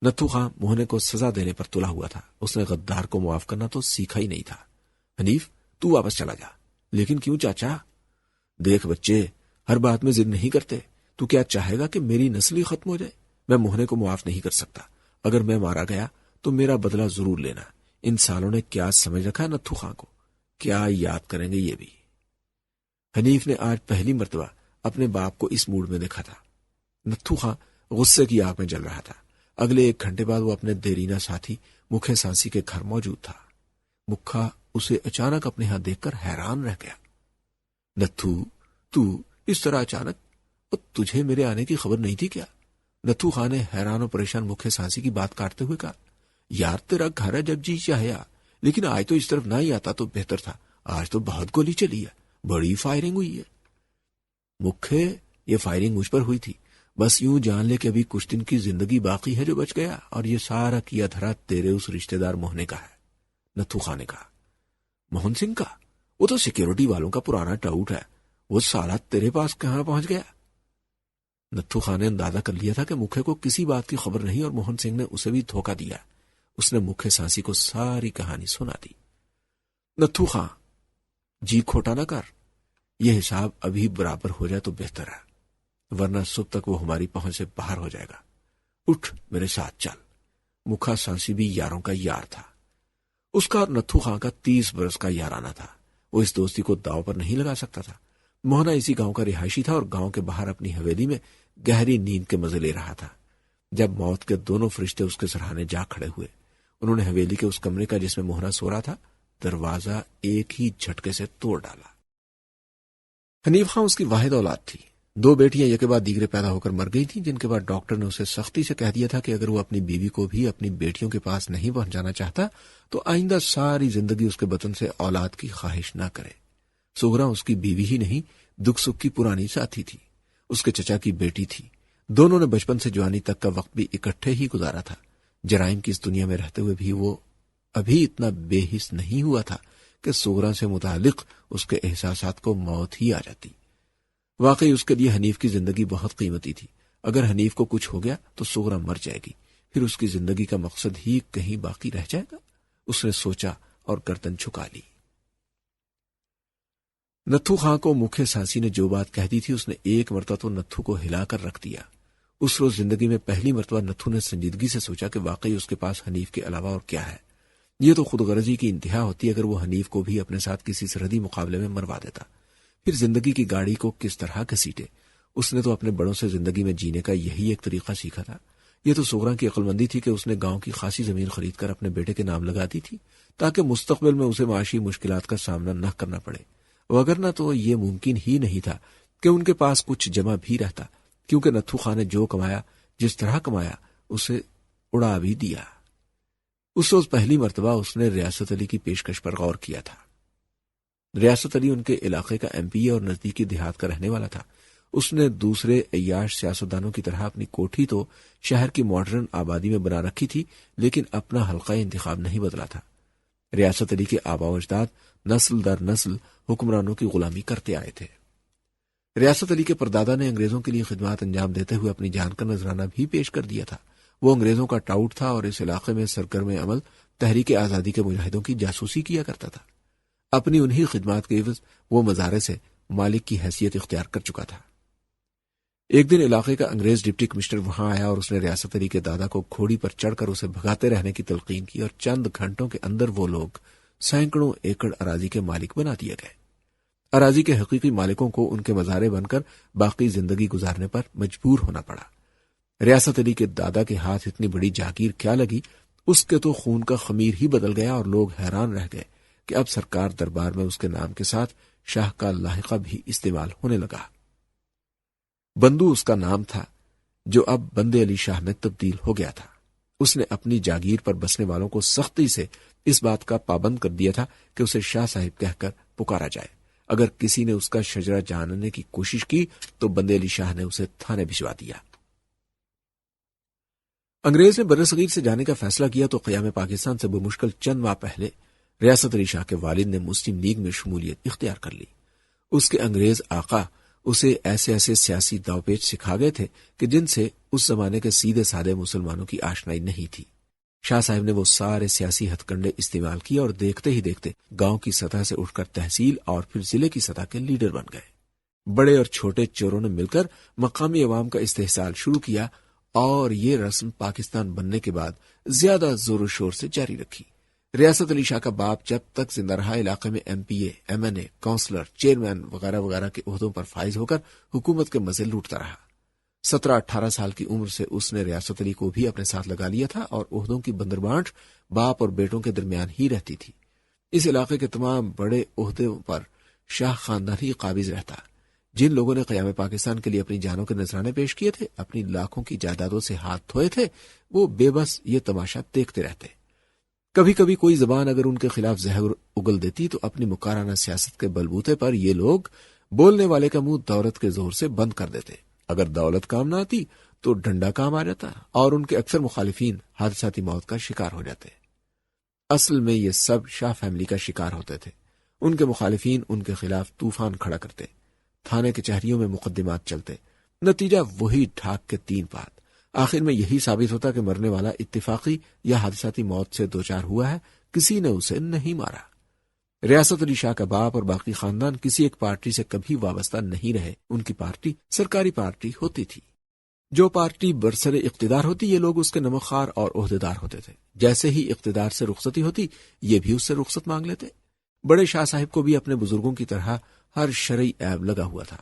نتھو خان موہنے کو سزا دینے پر تلا ہوا تھا۔ اس نے غدار کو معاف کرنا تو سیکھا ہی نہیں تھا۔ حنیف، تو واپس چلا جا۔ لیکن کیوں چاچا؟ دیکھ بچے، ہر بات میں ضد نہیں کرتے۔ تو کیا چاہے گا کہ میری نسل ہی ختم ہو جائے؟ میں موہنے کو معاف نہیں کر سکتا۔ اگر میں مارا گیا تو میرا بدلہ ضرور لینا۔ ان سالوں نے کیا سمجھ رکھا ہے نتھو خان کو؟ کیا یاد کریں گے یہ بھی؟ حنیف نے آج پہلی مرتبہ اپنے باپ کو اس موڈ میں دیکھا تھا۔ نتھو خان غصے کی آگ میں جل رہا تھا۔ اگلے 1 گھنٹے بعد وہ اپنے دیرینہ ساتھی مکھے سانسی کے گھر موجود تھا۔ مکھا اسے اچانک اپنے ہاں دیکھ کر حیران رہ گیا۔ نتھو، تو اس طرح اچانک؟ تجھے میرے آنے کی خبر نہیں تھی کیا؟ نتھو خان نے حیران و پریشان مکھے سانسی کی بات کاٹتے ہوئے کہا، یار تیرا گھر ہے جب جی چاہے آ، لیکن آج تو اس طرف نہ ہی آتا تو بہتر تھا۔ آج تو بہت گولی چلی ہے، بڑی فائرنگ ہوئی ہے۔ مکھے، یہ فائرنگ مجھ پر ہوئی تھی، بس یوں جان لے کہ ابھی کچھ دن کی زندگی باقی ہے جو بچ گیا، اور یہ سارا کیا دھرا تیرے اس رشتہ دار موہنے کا ہے۔ نتھو خان نے کہا۔ موہن سنگھ کا؟ وہ تو سیکیورٹی والوں کا پرانا ٹاؤٹ ہے، وہ سالہ تیرے پاس کہاں پہنچ گیا؟ نتھو خان نے اندازہ کر لیا تھا کہ مکھے کو کسی بات کی خبر نہیں اور موہن سنگھ نے اسے بھی دھوکہ دیا۔ اس نے مکھے سانسی کو ساری کہانی سنا دی۔ نتھو خان، جی کھوٹا نہ کر، یہ حساب ابھی برابر ہو جائے تو بہتر ہے، ورنہ صبح تک وہ ہماری پہنچ سے باہر ہو جائے گا۔ اٹھ میرے ساتھ چل۔ مکھا سانسی بھی یاروں کا یار تھا۔ اس کا اور نتھو خان کا 30 برس کا یارانہ تھا۔ وہ اس دوستی کو داؤ پر نہیں لگا سکتا تھا۔ موہنا اسی گاؤں کا رہائشی تھا اور گاؤں کے باہر اپنی حویلی میں گہری نیند کے مزے لے رہا تھا جب موت کے دونوں فرشتے اس کے سرہانے جا کھڑے ہوئے۔ انہوں نے حویلی کے اس کمرے کا جس میں موہنا سو رہا تھا دروازہ ایک ہی جھٹکے سے توڑ ڈالا۔ حنیف خان اس کی واحد اولاد تھی۔ 2 بیٹیاں یک بعد دیگرے پیدا ہو کر مر گئی تھیں، جن کے بعد ڈاکٹر نے اسے سختی سے کہہ دیا تھا کہ اگر وہ اپنی بیوی کو بھی اپنی بیٹیوں کے پاس نہیں پہنچانا چاہتا تو آئندہ ساری زندگی اس کے بطن سے اولاد کی خواہش نہ کرے۔ سغرا اس کی بیوی ہی نہیں، دکھ سکھ کی پرانی ساتھی تھی، اس کے چچا کی بیٹی تھی۔ دونوں نے بچپن سے جوانی تک کا وقت بھی اکٹھے ہی گزارا تھا۔ جرائم کی اس دنیا میں رہتے ہوئے بھی وہ ابھی اتنا بے حس نہیں ہوا تھا کہ سغرا سے متعلق اس کے احساسات کو موت ہی آ جاتی۔ واقعی اس کے لیے حنیف کی زندگی بہت قیمتی تھی۔ اگر حنیف کو کچھ ہو گیا تو سغرا مر جائے گی، پھر اس کی زندگی کا مقصد ہی کہیں باقی رہ جائے گا۔ اس نے سوچا اور گردن جھکا لی۔ نتھو خان کو مکھے سانسی نے جو بات کہہ دی تھی اس نے ایک مرتبہ تو نتھو کو ہلا کر رکھ دیا۔ اس روز زندگی میں پہلی مرتبہ نتھو نے سنجیدگی سے سوچا کہ واقعی اس کے پاس حنیف کے علاوہ اور کیا ہے۔ یہ تو خود غرضی کی انتہا ہوتی اگر وہ حنیف کو بھی اپنے ساتھ کسی سرحدی مقابلے میں مروا دیتا، پھر زندگی کی گاڑی کو کس طرح گھسیٹے۔ اس نے تو اپنے بڑوں سے زندگی میں جینے کا یہی ایک طریقہ سیکھا تھا۔ یہ تو سغرا کی عقل مندی تھی کہ اس نے گاؤں کی خاصی زمین خرید کر اپنے بیٹے کے نام لگا دی تھی تاکہ مستقبل میں اسے معاشی مشکلات کا سامنا نہ کرنا پڑے، وگرنہ تو یہ ممکن ہی نہیں تھا کہ ان کے پاس کچھ جمع بھی رہتا، کیونکہ نتھو خان نے جو کمایا، جس طرح کمایا، اسے اڑا بھی دیا۔ اس روز پہلی مرتبہ اس نے ریاست علی کی پیشکش پر غور کیا تھا۔ ریاست علی ان کے علاقے کا ایم پی اے اور نزدیکی دیہات کا رہنے والا تھا۔ اس نے دوسرے عیاش سیاستدانوں کی طرح اپنی کوٹھی تو شہر کی ماڈرن آبادی میں بنا رکھی تھی، لیکن اپنا حلقہ انتخاب نہیں بدلا تھا۔ ریاست علی کے آباء و اجداد نسل در نسل حکمرانوں کی غلامی کرتے آئے تھے۔ ریاست علی کے پردادا نے انگریزوں کے لیے خدمات انجام دیتے ہوئے اپنی جان کا نذرانہ بھی پیش کر دیا تھا۔ وہ انگریزوں کا ٹاؤٹ تھا اور اس علاقے میں سرگرم عمل تحریک آزادی کے مجاہدوں کی جاسوسی کیا کرتا تھا۔ اپنی انہی خدمات کے عوض وہ مزارے سے مالک کی حیثیت اختیار کر چکا تھا۔ ایک دن علاقے کا انگریز ڈپٹی کمشنر وہاں آیا اور اس نے ریاست علی کے دادا کو گھوڑی پر چڑھ کر اسے بھگاتے رہنے کی تلقین کی، اور چند گھنٹوں کے اندر وہ لوگ سینکڑوں ایکڑ اراضی کے مالک بنا دیے گئے۔ اراضی کے حقیقی مالکوں کو ان کے مزارے بن کر باقی زندگی گزارنے پر مجبور ہونا پڑا۔ ریاست علی کے دادا کے ہاتھ اتنی بڑی جاگیر کیا لگی، اس کے تو خون کا خمیر ہی بدل گیا، اور لوگ حیران رہ گئے کہ اب سرکار دربار میں اس کے نام کے ساتھ شاہ کا لاحقہ بھی استعمال ہونے لگا۔ بندو اس کا نام تھا، جو اب بندے علی شاہ میں تبدیل ہو گیا تھا۔ اس نے اپنی جاگیر پر بسنے والوں کو سختی سے اس بات کا پابند کر دیا تھا کہ اسے شاہ صاحب کہہ کر پکارا جائے۔ اگر کسی نے اس کا شجرہ جاننے کی کوشش کی تو بندے علی شاہ نے اسے تھانے بھجوا دیا۔ انگریز نے برصغیر سے جانے کا فیصلہ کیا تو قیام پاکستان سے بمشکل چند ماہ پہلے ریاست علی شاہ کے والد نے مسلم لیگ میں شمولیت اختیار کر لی۔ اس کے انگریز آقا اسے ایسے ایسے سیاسی داو پیچ سکھا گئے تھے کہ جن سے اس زمانے کے سیدھے سادے مسلمانوں کی آشنائی نہیں تھی۔ شاہ صاحب نے وہ سارے سیاسی ہتھ کنڈے استعمال کیے اور دیکھتے ہی دیکھتے گاؤں کی سطح سے اٹھ کر تحصیل اور پھر ضلع کی سطح کے لیڈر بن گئے۔ بڑے اور چھوٹے چوروں نے مل کر مقامی عوام کا استحصال شروع کیا، اور یہ رسم پاکستان بننے کے بعد زیادہ زور و شور سے جاری رکھی۔ ریاست علی شاہ کا باپ جب تک زندہ رہا علاقے میں ایم پی اے، ایم این اے، کونسلر، چیئرمین وغیرہ وغیرہ کے عہدوں پر فائز ہو کر حکومت کے مزے لوٹتا رہا۔ 17-18 سال کی عمر سے اس نے ریاست علی کو بھی اپنے ساتھ لگا لیا تھا، اور عہدوں کی بندربانٹ باپ اور بیٹوں کے درمیان ہی رہتی تھی۔ اس علاقے کے تمام بڑے عہدوں پر شاہ خاندان ہی قابض رہتا۔ جن لوگوں نے قیام پاکستان کے لیے اپنی جانوں کے نذرانے پیش کیے تھے، اپنی لاکھوں کی جائیدادوں سے ہاتھ دھوئے تھے، وہ بے بس یہ تماشا دیکھتے رہتے۔ کبھی کبھی کوئی زبان اگر ان کے خلاف زہر اگل دیتی تو اپنی مکارانہ سیاست کے بلبوتے پر یہ لوگ بولنے والے کا منہ دولت کے زور سے بند کر دیتے۔ اگر دولت کام نہ آتی تو ڈنڈا کام آ جاتا، اور ان کے اکثر مخالفین حادثاتی موت کا شکار ہو جاتے۔ اصل میں یہ سب شاہ فیملی کا شکار ہوتے تھے۔ ان کے مخالفین ان کے خلاف طوفان کھڑا کرتے، تھانے کے چہریوں میں مقدمات چلتے، نتیجہ وہی ڈھاک کے 3 بات۔ آخر میں یہی ثابت ہوتا کہ مرنے والا اتفاقی یا حادثاتی موت سے دوچار ہوا ہے، کسی نے اسے نہیں مارا۔ ریاست علی شاہ کا باپ اور باقی خاندان کسی ایک پارٹی سے کبھی وابستہ نہیں رہے۔ ان کی پارٹی سرکاری پارٹی ہوتی تھی۔ جو پارٹی برسر اقتدار ہوتی، یہ لوگ اس کے نمکخوار اور عہدیدار ہوتے تھے۔ جیسے ہی اقتدار سے رخصتی ہوتی، یہ بھی اس سے رخصت مانگ لیتے۔ بڑے شاہ صاحب کو بھی اپنے بزرگوں کی طرح ہر شرعی عیب لگا ہوا تھا۔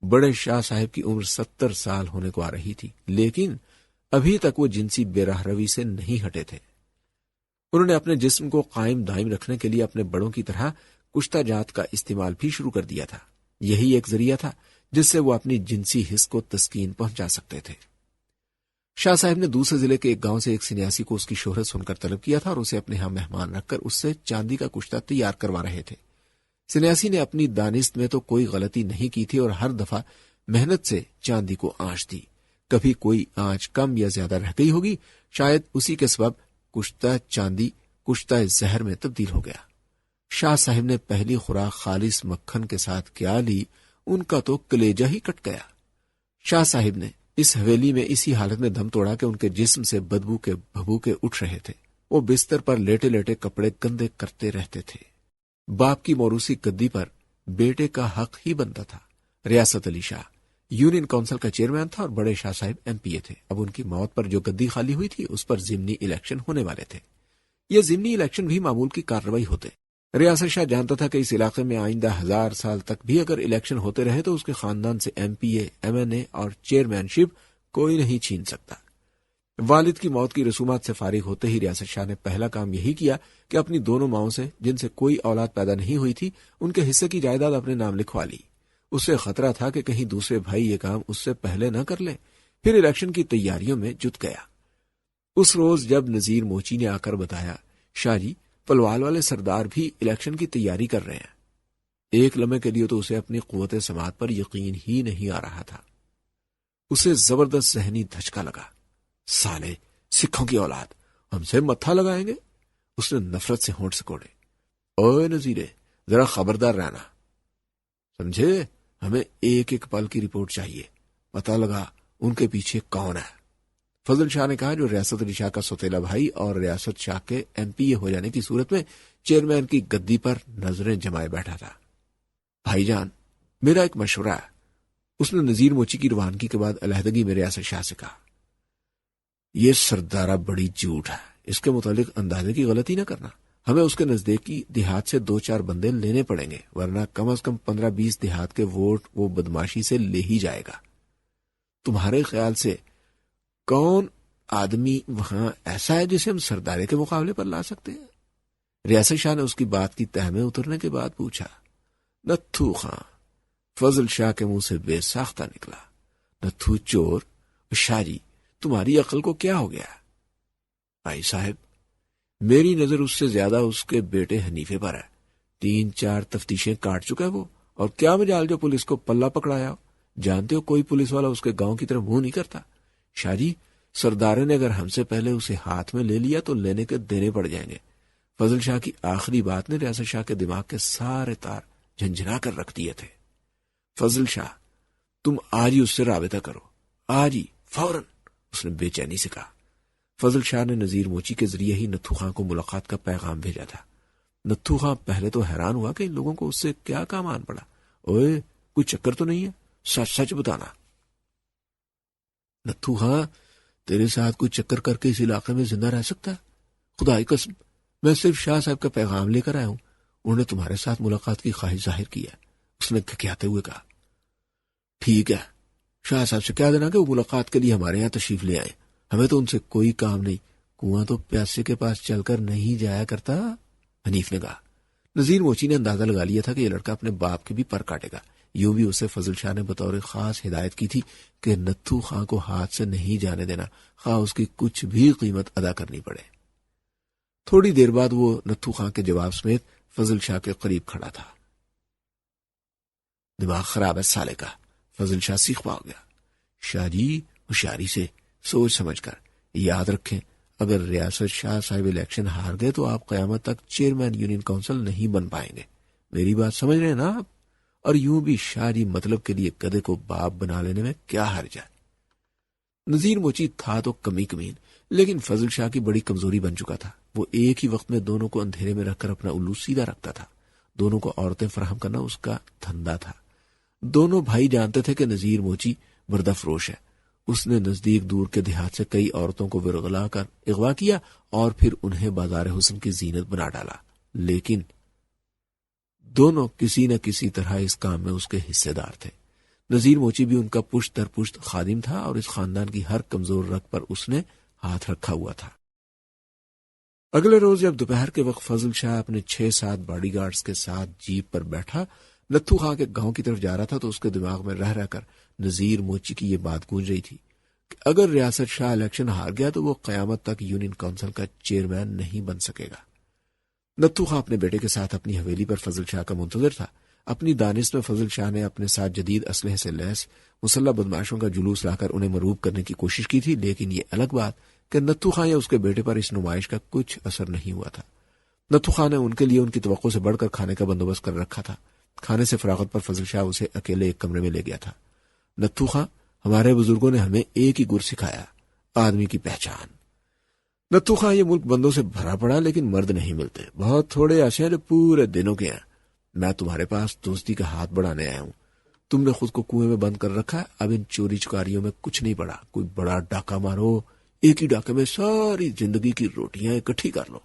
بڑے شاہ صاحب کی عمر 70 سال ہونے کو آ رہی تھی، لیکن ابھی تک وہ جنسی بے راہ روی سے نہیں ہٹے تھے۔ انہوں نے اپنے جسم کو قائم دائم رکھنے کے لیے اپنے بڑوں کی طرح کشتہ جات کا استعمال بھی شروع کر دیا تھا۔ یہی ایک ذریعہ تھا جس سے وہ اپنی جنسی حس کو تسکین پہنچا سکتے تھے۔ شاہ صاحب نے دوسرے ضلع کے ایک گاؤں سے ایک سنیاسی کو اس کی شہرت سن کر طلب کیا تھا اور اسے اپنے ہاں مہمان رکھ کر اس سے چاندی کا کشتہ تیار کروا رہے تھے۔ سنیاسی نے اپنی دانست میں تو کوئی غلطی نہیں کی تھی اور ہر دفعہ محنت سے چاندی کو آنچ دی۔ کبھی کوئی آنچ کم یا زیادہ رہ گئی ہوگی، شاید اسی کے سبب کشتہ چاندی کشتہ زہر میں تبدیل ہو گیا۔ شاہ صاحب نے پہلی خوراک خالص مکھن کے ساتھ کیا لی، ان کا تو کلیجہ ہی کٹ گیا۔ شاہ صاحب نے اس حویلی میں اسی حالت میں دم توڑا کہ ان کے جسم سے بدبو کے بھبوکے اٹھ رہے تھے۔ وہ بستر پر لیٹے لیٹے کپڑے گندے کرتے رہتے تھے۔ باپ کی موروثی گدی پر بیٹے کا حق ہی بنتا تھا۔ ریاست علی شاہ یونین کونسل کا چیئرمین تھا اور بڑے شاہ صاحب ایم پی اے تھے۔ اب ان کی موت پر جو گدی خالی ہوئی تھی اس پر ضمنی الیکشن ہونے والے تھے۔ یہ ضمنی الیکشن بھی معمول کی کارروائی ہوتے۔ ریاست شاہ جانتا تھا کہ اس علاقے میں آئندہ 1000 سال تک بھی اگر الیکشن ہوتے رہے تو اس کے خاندان سے ایم پی اے، ایم این اے اور چیئرمین شپ کوئی نہیں چھین سکتا۔ والد کی موت کی رسومات سے فارغ ہوتے ہی ریاست شاہ نے پہلا کام یہی کیا کہ اپنی دونوں ماؤں سے جن سے کوئی اولاد پیدا نہیں ہوئی تھی ان کے حصے کی جائیداد اپنے نام لکھوا لی۔ اس سے خطرہ تھا کہ کہیں دوسرے بھائی یہ کام اس سے پہلے نہ کر لیں۔ پھر الیکشن کی تیاریوں میں جٹ گیا۔ اس روز جب نذیر موچی نے آ کر بتایا، شاہ جی پلوال والے سردار بھی الیکشن کی تیاری کر رہے ہیں، ایک لمحے کے لیے تو اسے اپنی قوت سماعت پر یقین ہی نہیں آ رہا تھا۔ اسے زبردست ذہنی دھچکا لگا۔ سالے سکھوں کی اولاد ہم سے متھا لگائیں گے؟ اس نے نفرت سے ہونٹ سکوڑے۔ اوے نذیرے ذرا خبردار رہنا، سمجھے؟ ہمیں ایک ایک پل کی رپورٹ چاہیے، پتہ لگا ان کے پیچھے کون ہے۔ فضل شاہ نے کہا، جو ریاست علی شاہ کا سوتیلا بھائی اور ریاست شاہ کے ایم پی اے ہو جانے کی صورت میں چیئرمین کی گدی پر نظریں جمائے بیٹھا تھا۔ بھائی جان میرا ایک مشورہ ہے، اس نے نذیر موچی کی روانگی کے بعد علیحدگی میں ریاست شاہ سے کہا۔ یہ سردارہ بڑی جھوٹ ہے، اس کے متعلق اندازے کی غلطی نہ کرنا، ہمیں اس کے نزدیکی دیہات سے 2-4 بندے لینے پڑیں گے، ورنہ کم از کم 15-20 دیہات کے ووٹ وہ بدماشی سے لے ہی جائے گا۔ تمہارے خیال سے کون آدمی وہاں ایسا ہے جسے ہم سردارے کے مقابلے پر لا سکتے ہیں؟ ریاست شاہ نے اس کی بات کی تہ میں اترنے کے بعد پوچھا۔ نتھو خان، فضل شاہ کے منہ سے بے ساختہ نکلا۔ نتھو چور؟ شاہ جی تمہاری عقل کو کیا ہو گیا؟ بھائی صاحب میری نظر اس سے زیادہ اس کے بیٹے حنیفے پر ہے، 3-4 تفتیشیں کاٹ چکا ہے وہ، اور کیا مجال جو پولیس کو پلہ پکڑایا ہو۔ جانتے ہو کوئی پولیس والا اس کے گاؤں کی طرف منہ نہیں کرتا۔ شاہ جی سردارے نے اگر ہم سے پہلے اسے ہاتھ میں لے لیا تو لینے کے دینے پڑ جائیں گے۔ فضل شاہ کی آخری بات نے ریاست شاہ کے دماغ کے سارے تار جھنجھنا کر رکھ دیے تھے۔ فضل شاہ تم آج ہی اس سے رابطہ کرو، آج ہی فوراً، اس نے بے چینی سے کہا۔ فضل شاہ نے نذیر موچی کے ذریعے ہی نتھو خان کو ملاقات کا پیغام بھیجا تھا۔ نتھو خان پہلے تو حیران ہوا کہ ان لوگوں کو اس سے کیا کام آن پڑا۔ اوئے کوئی چکر تو نہیں ہے؟ سچ سچ بتانا۔ نتھو خان تیرے ساتھ کوئی چکر کر کے اس علاقے میں زندہ رہ سکتا ہے؟ خدا کی قسم میں صرف شاہ صاحب کا پیغام لے کر آیا ہوں، انہوں نے تمہارے ساتھ ملاقات کی خواہش ظاہر کی ہے، اس نے کھکیاتے ہوئے کہا۔ ٹھیک ہے، شاہ صاحب سے کہہ دینا کہ وہ ملاقات کے لیے ہمارے یہاں تشریف لے آئے، ہمیں تو ان سے کوئی کام نہیں، کنواں تو پیاسے کے پاس چل کر نہیں جایا کرتا، حنیف نے کہا۔ نذیر موچی نے اندازہ لگا لیا تھا کہ یہ لڑکا اپنے باپ کی بھی پر کاٹے گا، یوں بھی اسے فضل شاہ نے بطور خاص ہدایت کی تھی کہ نتھو خان کو ہاتھ سے نہیں جانے دینا، خواہ اس کی کچھ بھی قیمت ادا کرنی پڑے۔ تھوڑی دیر بعد وہ نتھو خان کے جواب سمیت فضل شاہ کے قریب کھڑا تھا۔ دماغ خراب ہے سالے کا، فضل شاہ سیخ پا گیا۔ شاہ جی ہوشیاری سے سوچ سمجھ کر، یاد رکھیں اگر ریاست شاہ صاحب الیکشن ہار گئے تو آپ قیامت تک چیئرمین یونین کونسل نہیں بن پائیں گے، میری بات سمجھ رہے ہیں نا آپ؟ اور یوں بھی شاہ جی مطلب کے لیے گدھے کو باپ بنا لینے میں کیا حرج ہے؟ نذیر موچی تھا تو کمی کمین، لیکن فضل شاہ کی بڑی کمزوری بن چکا تھا۔ وہ ایک ہی وقت میں دونوں کو اندھیرے میں رکھ کر اپنا الو سیدھا رکھتا تھا۔ دونوں کو عورتیں فراہم کرنا اس کا دھندا تھا۔ دونوں بھائی جانتے تھے کہ نذیر موچی بردہ فروش ہے۔ اس نے نزدیک دور کے دیہات سے کئی عورتوں کو ورغلا کر اغوا کیا اور پھر انہیں بازار حسن کی زینت بنا ڈالا، لیکن دونوں کسی نہ کسی طرح اس کام میں اس کے حصے دار تھے۔ نذیر موچی بھی ان کا پشت در پشت خادم تھا اور اس خاندان کی ہر کمزور رگ پر اس نے ہاتھ رکھا ہوا تھا۔ اگلے روز جب دوپہر کے وقت فضل شاہ اپنے 6-7 باڈی گارڈز کے ساتھ جیپ پر بیٹھا نتھو خان کے گاؤں کی طرف جا رہا تھا تو اس کے دماغ میں رہ کر نذیر موچی کی یہ بات گونج رہی تھی کہ اگر ریاست شاہ الیکشن ہار گیا تو وہ قیامت تک یونین کونسل کا چیئرمین نہیں بن سکے گا۔ نتھو خان اپنے بیٹے کے ساتھ اپنی حویلی پر فضل شاہ کا منتظر تھا۔ اپنی دانش میں فضل شاہ نے اپنے ساتھ جدید اسلحے سے لیس مسلح بدماشوں کا جلوس لا کر انہیں مروب کرنے کی کوشش کی تھی، لیکن یہ الگ بات کہ نتھو خان یا اس کے بیٹے پر اس نمائش کا کچھ اثر نہیں ہوا تھا۔ نتھو خان نے ان کے لیے ان کی توقع سے بڑھ کر کھانے کا بندوبست کر رکھا تھا۔ کھانے سے فراغت پر فضل شاہ اسے اکیلے ایک کمرے میں لے گیا تھا۔ نتھو خان، ہمارے بزرگوں نے ہمیں ایک ہی گر سکھایا، آدمی کی پہچان۔ نتھو خان، یہ ملک بندوں سے بھرا پڑا لیکن مرد نہیں ملتے، بہت تھوڑے ایسے ہیں جو پورے دنوں کے ہیں۔ میں تمہارے پاس دوستی کا ہاتھ بڑھانے آیا ہوں، تم نے خود کو کنویں میں بند کر رکھا ہے، اب ان چوری چکاریوں میں کچھ نہیں پڑا، کوئی بڑا ڈاکہ مارو، ایک ہی ڈاکے میں ساری زندگی کی روٹیاں اکٹھی کر لو۔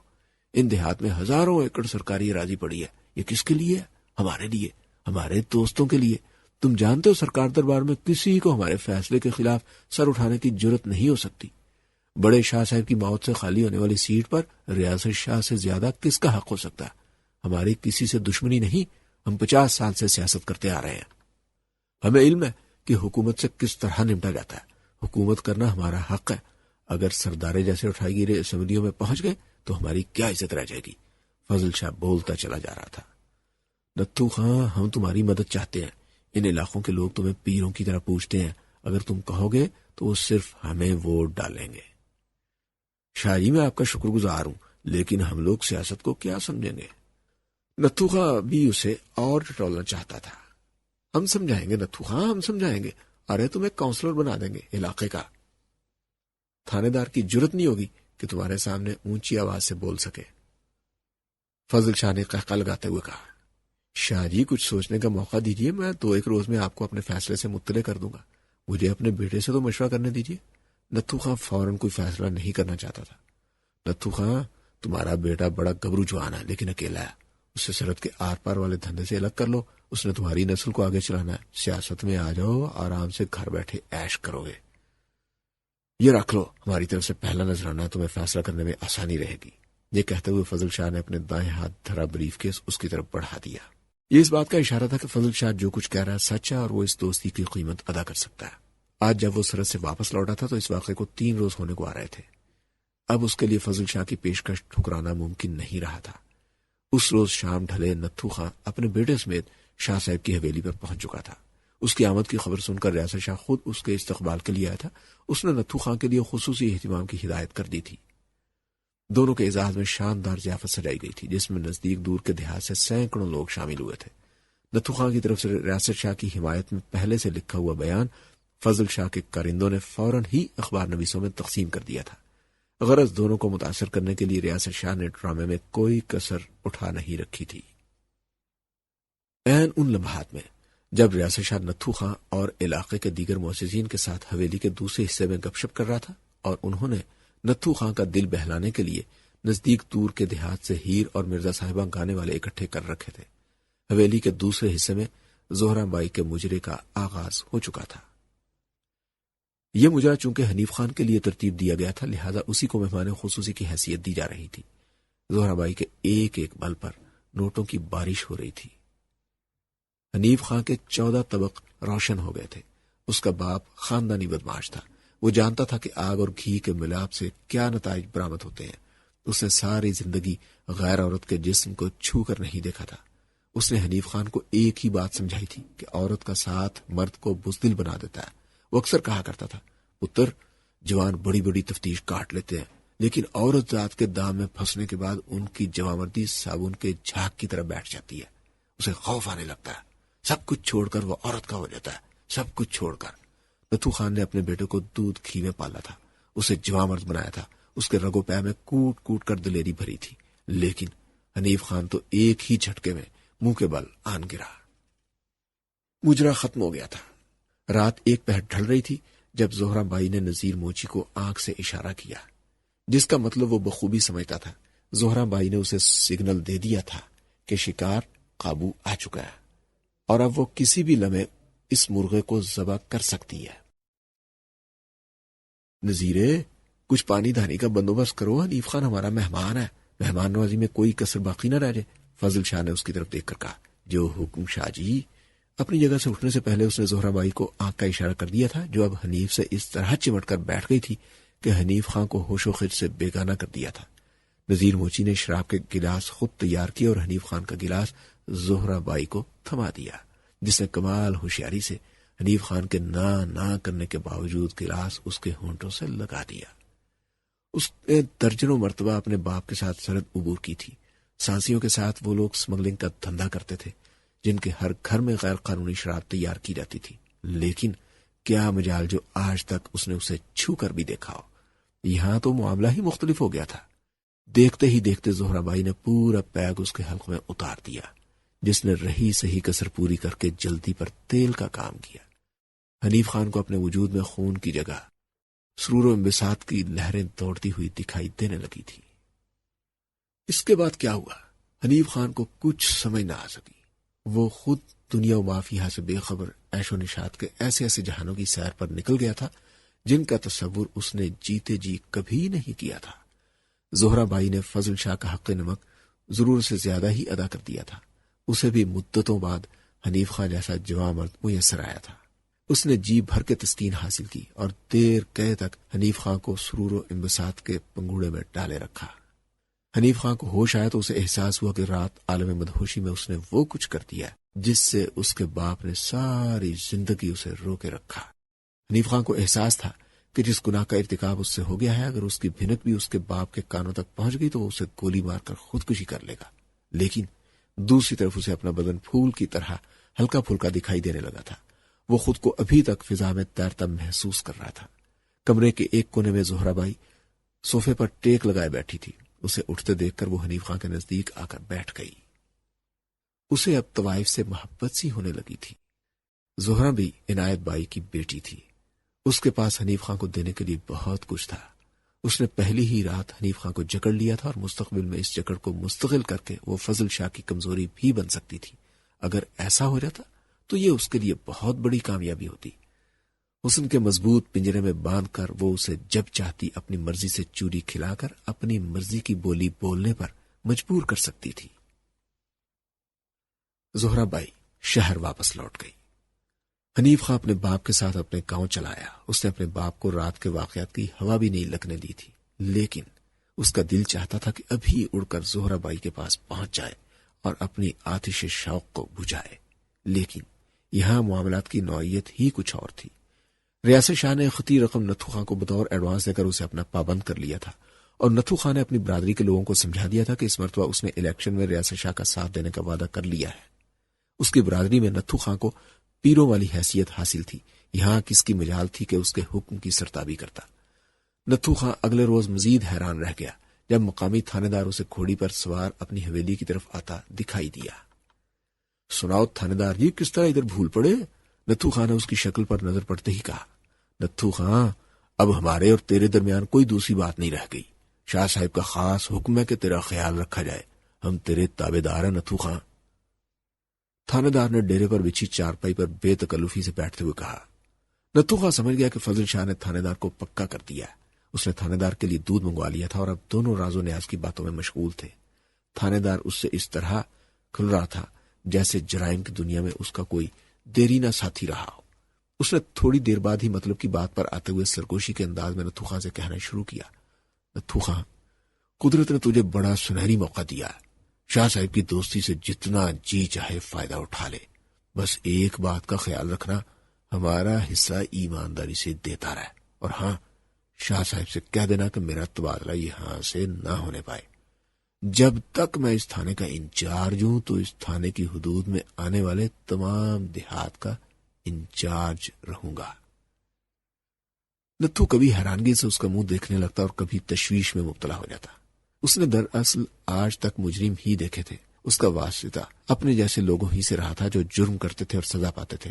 ان دیہات میں ہزاروں ایکڑ سرکاری اراضی پڑی ہے، یہ کس کے لیے ہے؟ ہمارے لیے، ہمارے دوستوں کے لیے۔ تم جانتے ہو سرکار دربار میں کسی کو ہمارے فیصلے کے خلاف سر اٹھانے کی جرت نہیں ہو سکتی۔ بڑے شاہ صاحب کی موت سے خالی ہونے والی سیٹ پر ریاست شاہ سے زیادہ کس کا حق ہو سکتا ہے؟ ہماری کسی سے دشمنی نہیں، ہم 50 سال سے سیاست کرتے آ رہے ہیں، ہمیں علم ہے کہ حکومت سے کس طرح نمٹا جاتا ہے۔ حکومت کرنا ہمارا حق ہے، اگر سردارے جیسے اٹھائی گیرے اسمبلیوں میں پہنچ گئے تو ہماری کیا عزت رہ جائے گی؟ فضل شاہ بولتا چلا جا رہا تھا۔ نتھو خان، ہم تمہاری مدد چاہتے ہیں، ان علاقوں کے لوگ تمہیں پیروں کی طرح پوچھتے ہیں، اگر تم کہو گے تو وہ صرف ہمیں ووٹ ڈالیں گے۔ شاہ جی، میں آپ کا شکر گزار ہوں، لیکن ہم لوگ سیاست کو کیا سمجھیں گے؟ نتھو خان بھی اسے اور ٹٹولنا چاہتا تھا۔ ہم سمجھائیں گے نتھو خان، ہم سمجھائیں گے، ارے تمہیں کاؤنسلر بنا دیں گے علاقے کا، تھانے دار کی جرت نہیں ہوگی کہ تمہارے سامنے اونچی آواز سے بول سکے۔ فضل شاہ نے قہقہ لگاتے ہوئے کہا، شاہ جی کچھ سوچنے کا موقع دیجیے، میں 2-1 روز میں آپ کو اپنے فیصلے سے مطلع کر دوں گا، مجھے اپنے بیٹے سے تو مشورہ کرنے دیجیے۔ نتھو خان فوراً کوئی فیصلہ نہیں کرنا چاہتا تھا۔ نتھو خان، تمہارا بیٹا بڑا گبرو جوان ہے لیکن اکیلا ہے، اسے سرحد کے آر پار والے دھندے سے الگ کر لو، اس نے تمہاری نسل کو آگے چلانا ہے، سیاست میں آ جاؤ، آرام سے گھر بیٹھے عیش کرو گے۔ یہ رکھ لو، ہماری طرف سے پہلا نذرانہ، تمہیں فیصلہ کرنے میں آسانی رہے گی۔ یہ کہتے ہوئے فضل شاہ نے اپنے دائیں ہاتھ دھرا بریف کیس اس کی طرف بڑھا دیا۔ یہ اس بات کا اشارہ تھا کہ فضل شاہ جو کچھ کہہ رہا ہے سچ ہے اور وہ اس دوستی کی قیمت ادا کر سکتا ہے۔ آج جب وہ سرحد سے واپس لوٹا تھا تو اس واقعے کو 3 روز ہونے کو آ رہے تھے۔ اب اس کے لیے فضل شاہ کی پیشکش ٹھکرانا ممکن نہیں رہا تھا۔ اس روز شام ڈھلے نتھو خان اپنے بیٹے سمیت شاہ صاحب کی حویلی پر پہنچ چکا تھا۔ اس کی آمد کی خبر سن کر ریاست شاہ خود اس کے استقبال کے لیے آیا تھا۔ اس نے نتھو خان کے لیے خصوصی اہتمام کی ہدایت کر دی تھی۔ دونوں کے اعزاز میں شاندار ضیافت سجائی گئی تھی جس میں نزدیک دور کے دیہات سے سینکڑوں لوگ شامل ہوئے تھے۔ نتھو خان کی طرف سے ریاست شاہ کی حمایت میں پہلے سے لکھا ہوا بیان فضل شاہ کے کارندوں نے فوراً ہی اخبار نویسوں میں تقسیم کر دیا تھا۔ غرض دونوں کو متاثر کرنے کے لیے ریاست شاہ نے ڈرامے میں کوئی کسر اٹھا نہیں رکھی تھی۔ عین ان لمحات میں جب ریاست شاہ نتھو خان اور علاقے کے دیگر معززین کے ساتھ حویلی کے دوسرے حصے میں گپ شپ کر رہا تھا اور انہوں نے نتھو خان کا دل بہلانے کے لیے نزدیک دور کے دیہات سے ہیر اور مرزا صاحبہ گانے والے اکٹھے کر رکھے تھے۔ حویلی کے دوسرے حصے میں زہرا بائی کے مجرے کا آغاز ہو چکا تھا۔ یہ مجرا چونکہ حنیف خان کے لیے ترتیب دیا گیا تھا لہذا اسی کو مہمان خصوصی کی حیثیت دی جا رہی تھی۔ زہرا بائی کے ایک ایک بل پر نوٹوں کی بارش ہو رہی تھی۔ حنیف خان کے 14 طبق روشن ہو گئے تھے۔ اس کا باپ خاندانی بدماش تھا، وہ جانتا تھا کہ آگ اور گھی کے ملاپ سے کیا نتائج برآمد ہوتے ہیں۔ اس نے ساری زندگی غیر عورت کے جسم کو چھو کر نہیں دیکھا تھا۔ اس نے حنیف خان کو ایک ہی بات سمجھائی تھی کہ عورت کا ساتھ مرد کو بزدل بنا دیتا ہے۔ وہ اکثر کہا کرتا تھا، پتر، جوان بڑی بڑی تفتیش کاٹ لیتے ہیں لیکن عورت ذات کے دام میں پھنسنے کے بعد ان کی جوانمردی صابن کے جھاگ کی طرح بیٹھ جاتی ہے، اسے خوف آنے لگتا ہے، سب کچھ چھوڑ کر وہ عورت کا ہو جاتا ہے، سب کچھ چھوڑ کر۔ نتھو خان نے اپنے بیٹے کو دودھ گھی میں پالا تھا، اسے جوان مرد بنایا تھا، اس کے رگو پے میں کوٹ کوٹ کر دلیری بھری تھی، لیکن حنیف خان تو ایک ہی جھٹکے میں منہ کے بل آن گرا۔ مجرا ختم ہو گیا تھا۔ رات 1 پہر ڈھل رہی تھی جب زہرا بائی نے نذیر موچی کو آنکھ سے اشارہ کیا جس کا مطلب وہ بخوبی سمجھتا تھا۔ زہرا بائی نے اسے سگنل دے دیا تھا کہ شکار قابو آ چکا ہے اور اب وہ کسی بھی لمحے اس مرغے کو ذبح کر سکتی ہے۔ نذیرے، کچھ پانی دھانی کا بندوبست کرو، حنیف خان ہمارا مہمان ہے، مہمان نوازی میں کوئی کسر باقی نہ رہ جائے۔ فضل شاہ نے اس کی طرف دیکھ کر کہا، جو حکم شاہ جی۔ اپنی جگہ سے اٹھنے سے پہلے اس نے زہرا بائی کو آنکھ کا اشارہ کر دیا تھا جو اب حنیف سے اس طرح چمٹ کر بیٹھ گئی تھی کہ حنیف خان کو ہوش و خرد سے بیگانہ کر دیا تھا۔ نذیر موچی نے شراب کے گلاس خود تیار کیے اور حنیف خان کا گلاس زہرا بائی کو تھما دیا جس نے کمال ہوشیاری سے حنیف خان کے نہ کرنے کے باوجود گلاس اس کے ہونٹوں سے لگا دیا۔ اس نے درجنوں مرتبہ اپنے باپ کے ساتھ سرحد عبور کی تھی۔ سانسیوں کے ساتھ وہ لوگ اسمگلنگ کا دھندا کرتے تھے جن کے ہر گھر میں غیر قانونی شراب تیار کی جاتی تھی، لیکن کیا مجال جو آج تک اس نے اسے چھو کر بھی دیکھا ہو۔ یہاں تو معاملہ ہی مختلف ہو گیا تھا۔ دیکھتے ہی دیکھتے زہرا بائی نے پورا پیگ اس کے حلق میں اتار دیا۔ جس نے رہی صحیح کسر پوری کر کے جلدی پر تیل کا کام کیا۔ حنیف خان کو اپنے وجود میں خون کی جگہ سرور و انبساط کی لہریں دوڑتی ہوئی دکھائی دینے لگی تھی۔ اس کے بعد کیا ہوا، حنیف خان کو کچھ سمجھ نہ آ سکی۔ وہ خود دنیا و مافیہ سے بے خبر عیش و نشاط کے ایسے ایسے جہانوں کی سیر پر نکل گیا تھا جن کا تصور اس نے جیتے جی کبھی نہیں کیا تھا۔ زہرہ بائی نے فضل شاہ کا حق نمک ضرور سے زیادہ ہی ادا کر دیا تھا۔ اسے بھی مدتوں بعد حنیف خان جیسا جوان مرد میسر آیا تھا۔ اس نے جی بھر کے تسکین حاصل کی اور دیر قے تک حنیف خان کو سرور و انبساط کے پنگوڑے میں ڈالے رکھا۔ حنیف خان کو ہوش آیا تو اسے احساس ہوا کہ رات عالم مدہوشی میں اس نے وہ کچھ کر دیا جس سے اس کے باپ نے ساری زندگی اسے رو کے رکھا۔ حنیف خان کو احساس تھا کہ جس گناہ کا ارتکاب اس سے ہو گیا ہے، اگر اس کی بھنک بھی اس کے باپ کے کانوں تک پہنچ گئی تو وہ اسے گولی مار کر خودکشی کر لے گا۔ لیکن دوسری طرف اسے اپنا بدن پھول کی طرح ہلکا پھلکا دکھائی دینے لگا تھا۔ وہ خود کو ابھی تک فضا میں تیرتا محسوس کر رہا تھا۔ کمرے کے ایک کونے میں زہرہ بائی صوفے پر ٹیک لگائے بیٹھی تھی۔ اسے اٹھتے دیکھ کر وہ حنیف خان کے نزدیک آ کر بیٹھ گئی۔ اسے اب طوائف سے محبت سی ہونے لگی تھی۔ زہرہ بھی عنایت بائی کی بیٹی تھی۔ اس کے پاس حنیف خان کو دینے کے لیے بہت کچھ تھا۔ اس نے پہلی ہی رات حنیف خان کو جکڑ لیا تھا اور مستقبل میں اس جکڑ کو مستقل کر کے وہ فضل شاہ کی کمزوری بھی بن سکتی تھی۔ اگر ایسا ہو جاتا تو یہ اس کے لیے بہت بڑی کامیابی ہوتی۔ حسن کے مضبوط پنجرے میں باندھ کر وہ اسے جب چاہتی اپنی مرضی سے چوری کھلا کر اپنی مرضی کی بولی بولنے پر مجبور کر سکتی تھی۔ زہرہ بائی شہر واپس لوٹ گئی۔ حنیف خان اپنے باپ کے ساتھ اپنے گاؤں چلایا۔ اس نے اپنے باپ کو رات کے واقعات کی ہوا بھی نہیں لگنے دی تھی، لیکن اس کا دل چاہتا تھا کہ ابھی اڑ کر زہرہ بائی کے پاس پہنچ جائے اور اپنی آتش شوق کو بجھائے۔ لیکن یہاں معاملات کی نوعیت ہی کچھ اور تھی۔ ریاست شاہ نے خطی رقم نتھو خان کو بطور ایڈوانس دے کر اسے اپنا پابند کر لیا تھا، اور نتھو خان نے اپنی برادری کے لوگوں کو سمجھا دیا تھا کہ اس مرتبہ اس نے الیکشن میں ریاست شاہ کا ساتھ دینے کا وعدہ کر لیا ہے۔ اس کی برادری میں نتھو خان کو پیروں والی حیثیت حاصل تھی۔ یہاں کس کی مجال تھی کہ اس کے حکم کی سرتابی کرتا۔ نتھو خان اگلے روز مزید حیران رہ گیا جب مقامی تھانے دار اسے گھوڑی پر سوار اپنی حویلی کی طرف آتا دکھائی دیا۔ سناؤ تھانے دار جی، کس طرح ادھر بھول پڑے؟ نتھو خان نے اس کی شکل پر نظر پڑتے ہی کہا۔ نتھو خان، اب ہمارے اور تیرے درمیان کوئی دوسری بات نہیں رہ گئی۔ شاہ صاحب کا خاص حکم ہے کہ تیرا خیال رکھا جائے۔ ہم تیرے تابع دار ہیں نتھو خان۔ تھانے دار نے ڈیرے پر بچھی چارپائی پر بے تکلفی سے بیٹھتے ہوئے کہا۔ نتھو خان سمجھ گیا کہ فضل شاہ نے تھانے دار کو پکا کر دیا۔ اس نے تھانے دار کے لیے دودھ منگوا لیا تھا اور اب دونوں راز و نیاز کی باتوں میں مشغول تھے۔ تھانے دار اس سے اس طرح کھل رہا تھا جیسے جرائم کی دنیا میں اس کا کوئی دیرینہ ساتھی رہا ہو۔ اس نے تھوڑی دیر بعد ہی مطلب کی بات پر آتے ہوئے سرگوشی کے انداز میں نتھو خان سے کہنا شروع کیا۔ نتھو خان، قدرت نے تجھے بڑا سنہری موقع دیا ہے۔ شاہ صاحب کی دوستی سے جتنا جی چاہے فائدہ اٹھا لے، بس ایک بات کا خیال رکھنا، ہمارا حصہ ایمانداری سے دیتا رہے، اور ہاں، شاہ صاحب سے کہہ دینا کہ میرا تبادلہ یہاں سے نہ ہونے پائے۔ جب تک میں اس تھانے کا انچارج ہوں تو اس تھانے کی حدود میں آنے والے تمام دیہات کا انچارج رہوں گا۔ نتھو کبھی حیرانگی سے اس کا منہ دیکھنے لگتا اور کبھی تشویش میں مبتلا ہو جاتا۔ اس نے دراصل آج تک مجرم ہی دیکھے تھے۔ اس کا واسطہ اپنے جیسے لوگوں ہی سے رہا تھا جو جرم کرتے تھے اور سزا پاتے تھے۔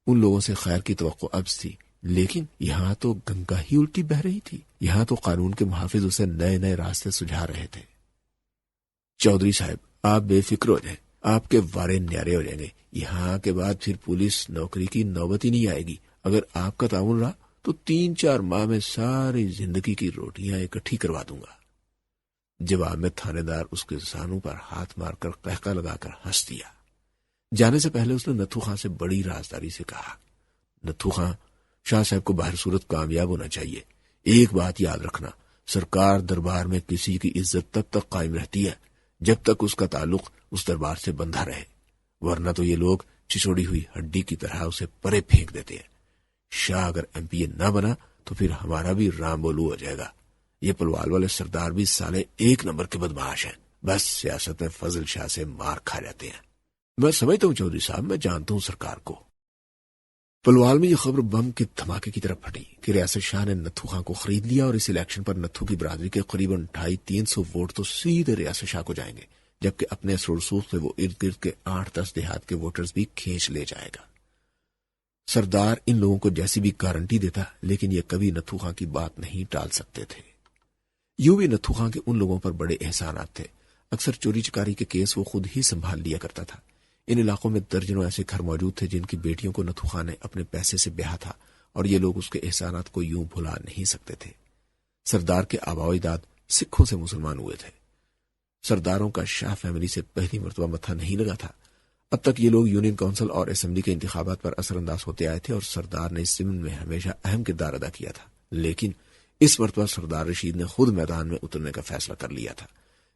ان لوگوں سے خیر کی توقع اب تھی، لیکن یہاں تو گنگا ہی الٹی بہ رہی تھی۔ یہاں تو قانون کے محافظ اسے نئے نئے راستے سجھا رہے تھے۔ چودھری صاحب، آپ بے فکر ہو جائیں، آپ کے وارے نیارے ہو جائیں گے۔ یہاں کے بعد پھر پولیس نوکری کی نوبت ہی نہیں آئے گی۔ اگر آپ کا تعاون رہا تو 3-4 ماہ میں ساری زندگی کی روٹیاں اکٹھی کروا دوں گا۔ جواب میں تھانے دار اس کے زانوں پر ہاتھ مار کر قہقہ لگا کر ہنس دیا۔ جانے سے پہلے اس نے نتھو خان سے بڑی رازداری سے کہا، نتھو خان، شاہ صاحب کو باہر صورت کامیاب ہونا چاہیے۔ ایک بات یاد رکھنا، سرکار دربار میں کسی کی عزت تب تک قائم رہتی ہے جب تک اس کا تعلق اس دربار سے بندھا رہے، ورنہ تو یہ لوگ چھچوڑی ہوئی ہڈی کی طرح اسے پرے پھینک دیتے ہیں۔ شاہ اگر MP نہ بنا تو پھر ہمارا بھی رام بولو ہو جائے گا۔ یہ پلوال والے سردار بھی سالے ایک نمبر کے بدمعاش ہیں، بس سیاست میں فضل شاہ سے مار کھا جاتے ہیں۔ میں سمجھتا ہوں چودھری صاحب، میں جانتا ہوں سرکار کو۔ پلوال میں یہ خبر بم کے دھماکے کی طرف پھٹی کہ ریاست شاہ نے نتھو خان کو خرید لیا اور اس الیکشن پر نتھو کی برادری کے قریب 250-300 ووٹ تو سیدھے ریاست شاہ کو جائیں گے، جبکہ اپنے اثر و رسوخ سے وہ ارد گرد کے 8-10 دیہات کے ووٹرز بھی کھینچ لے جائے گا۔ سردار ان لوگوں کو جیسی بھی گارنٹی دیتا، لیکن یہ کبھی نتھو خان کی بات نہیں ٹال سکتے تھے۔ یوں بھی نتھو خان کے ان لوگوں پر بڑے احسانات تھے۔ اکثر چوری چکاری کے کیس وہ خود ہی سنبھال لیا کرتا تھا۔ ان علاقوں میں درجنوں ایسے گھر موجود تھے جن کی بیٹیوں کو نتھو خان نے اپنے پیسے سے بیاہ تھا، اور یہ لوگ اس کے احسانات کو یوں بھلا نہیں سکتے تھے۔ سردار کے آباء و اجداد سکھوں سے مسلمان ہوئے تھے۔ سرداروں کا شاہ فیملی سے پہلی مرتبہ متھا نہیں لگا تھا۔ اب تک یہ لوگ یونین کونسل اور اسمبلی کے انتخابات پر اثر انداز ہوتے آئے تھے، اور سردار نے اس ضمن میں ہمیشہ اہم کردار ادا کیا تھا، لیکن اس مرتبہ سردار رشید نے خود میدان میں اترنے کا فیصلہ کر لیا تھا۔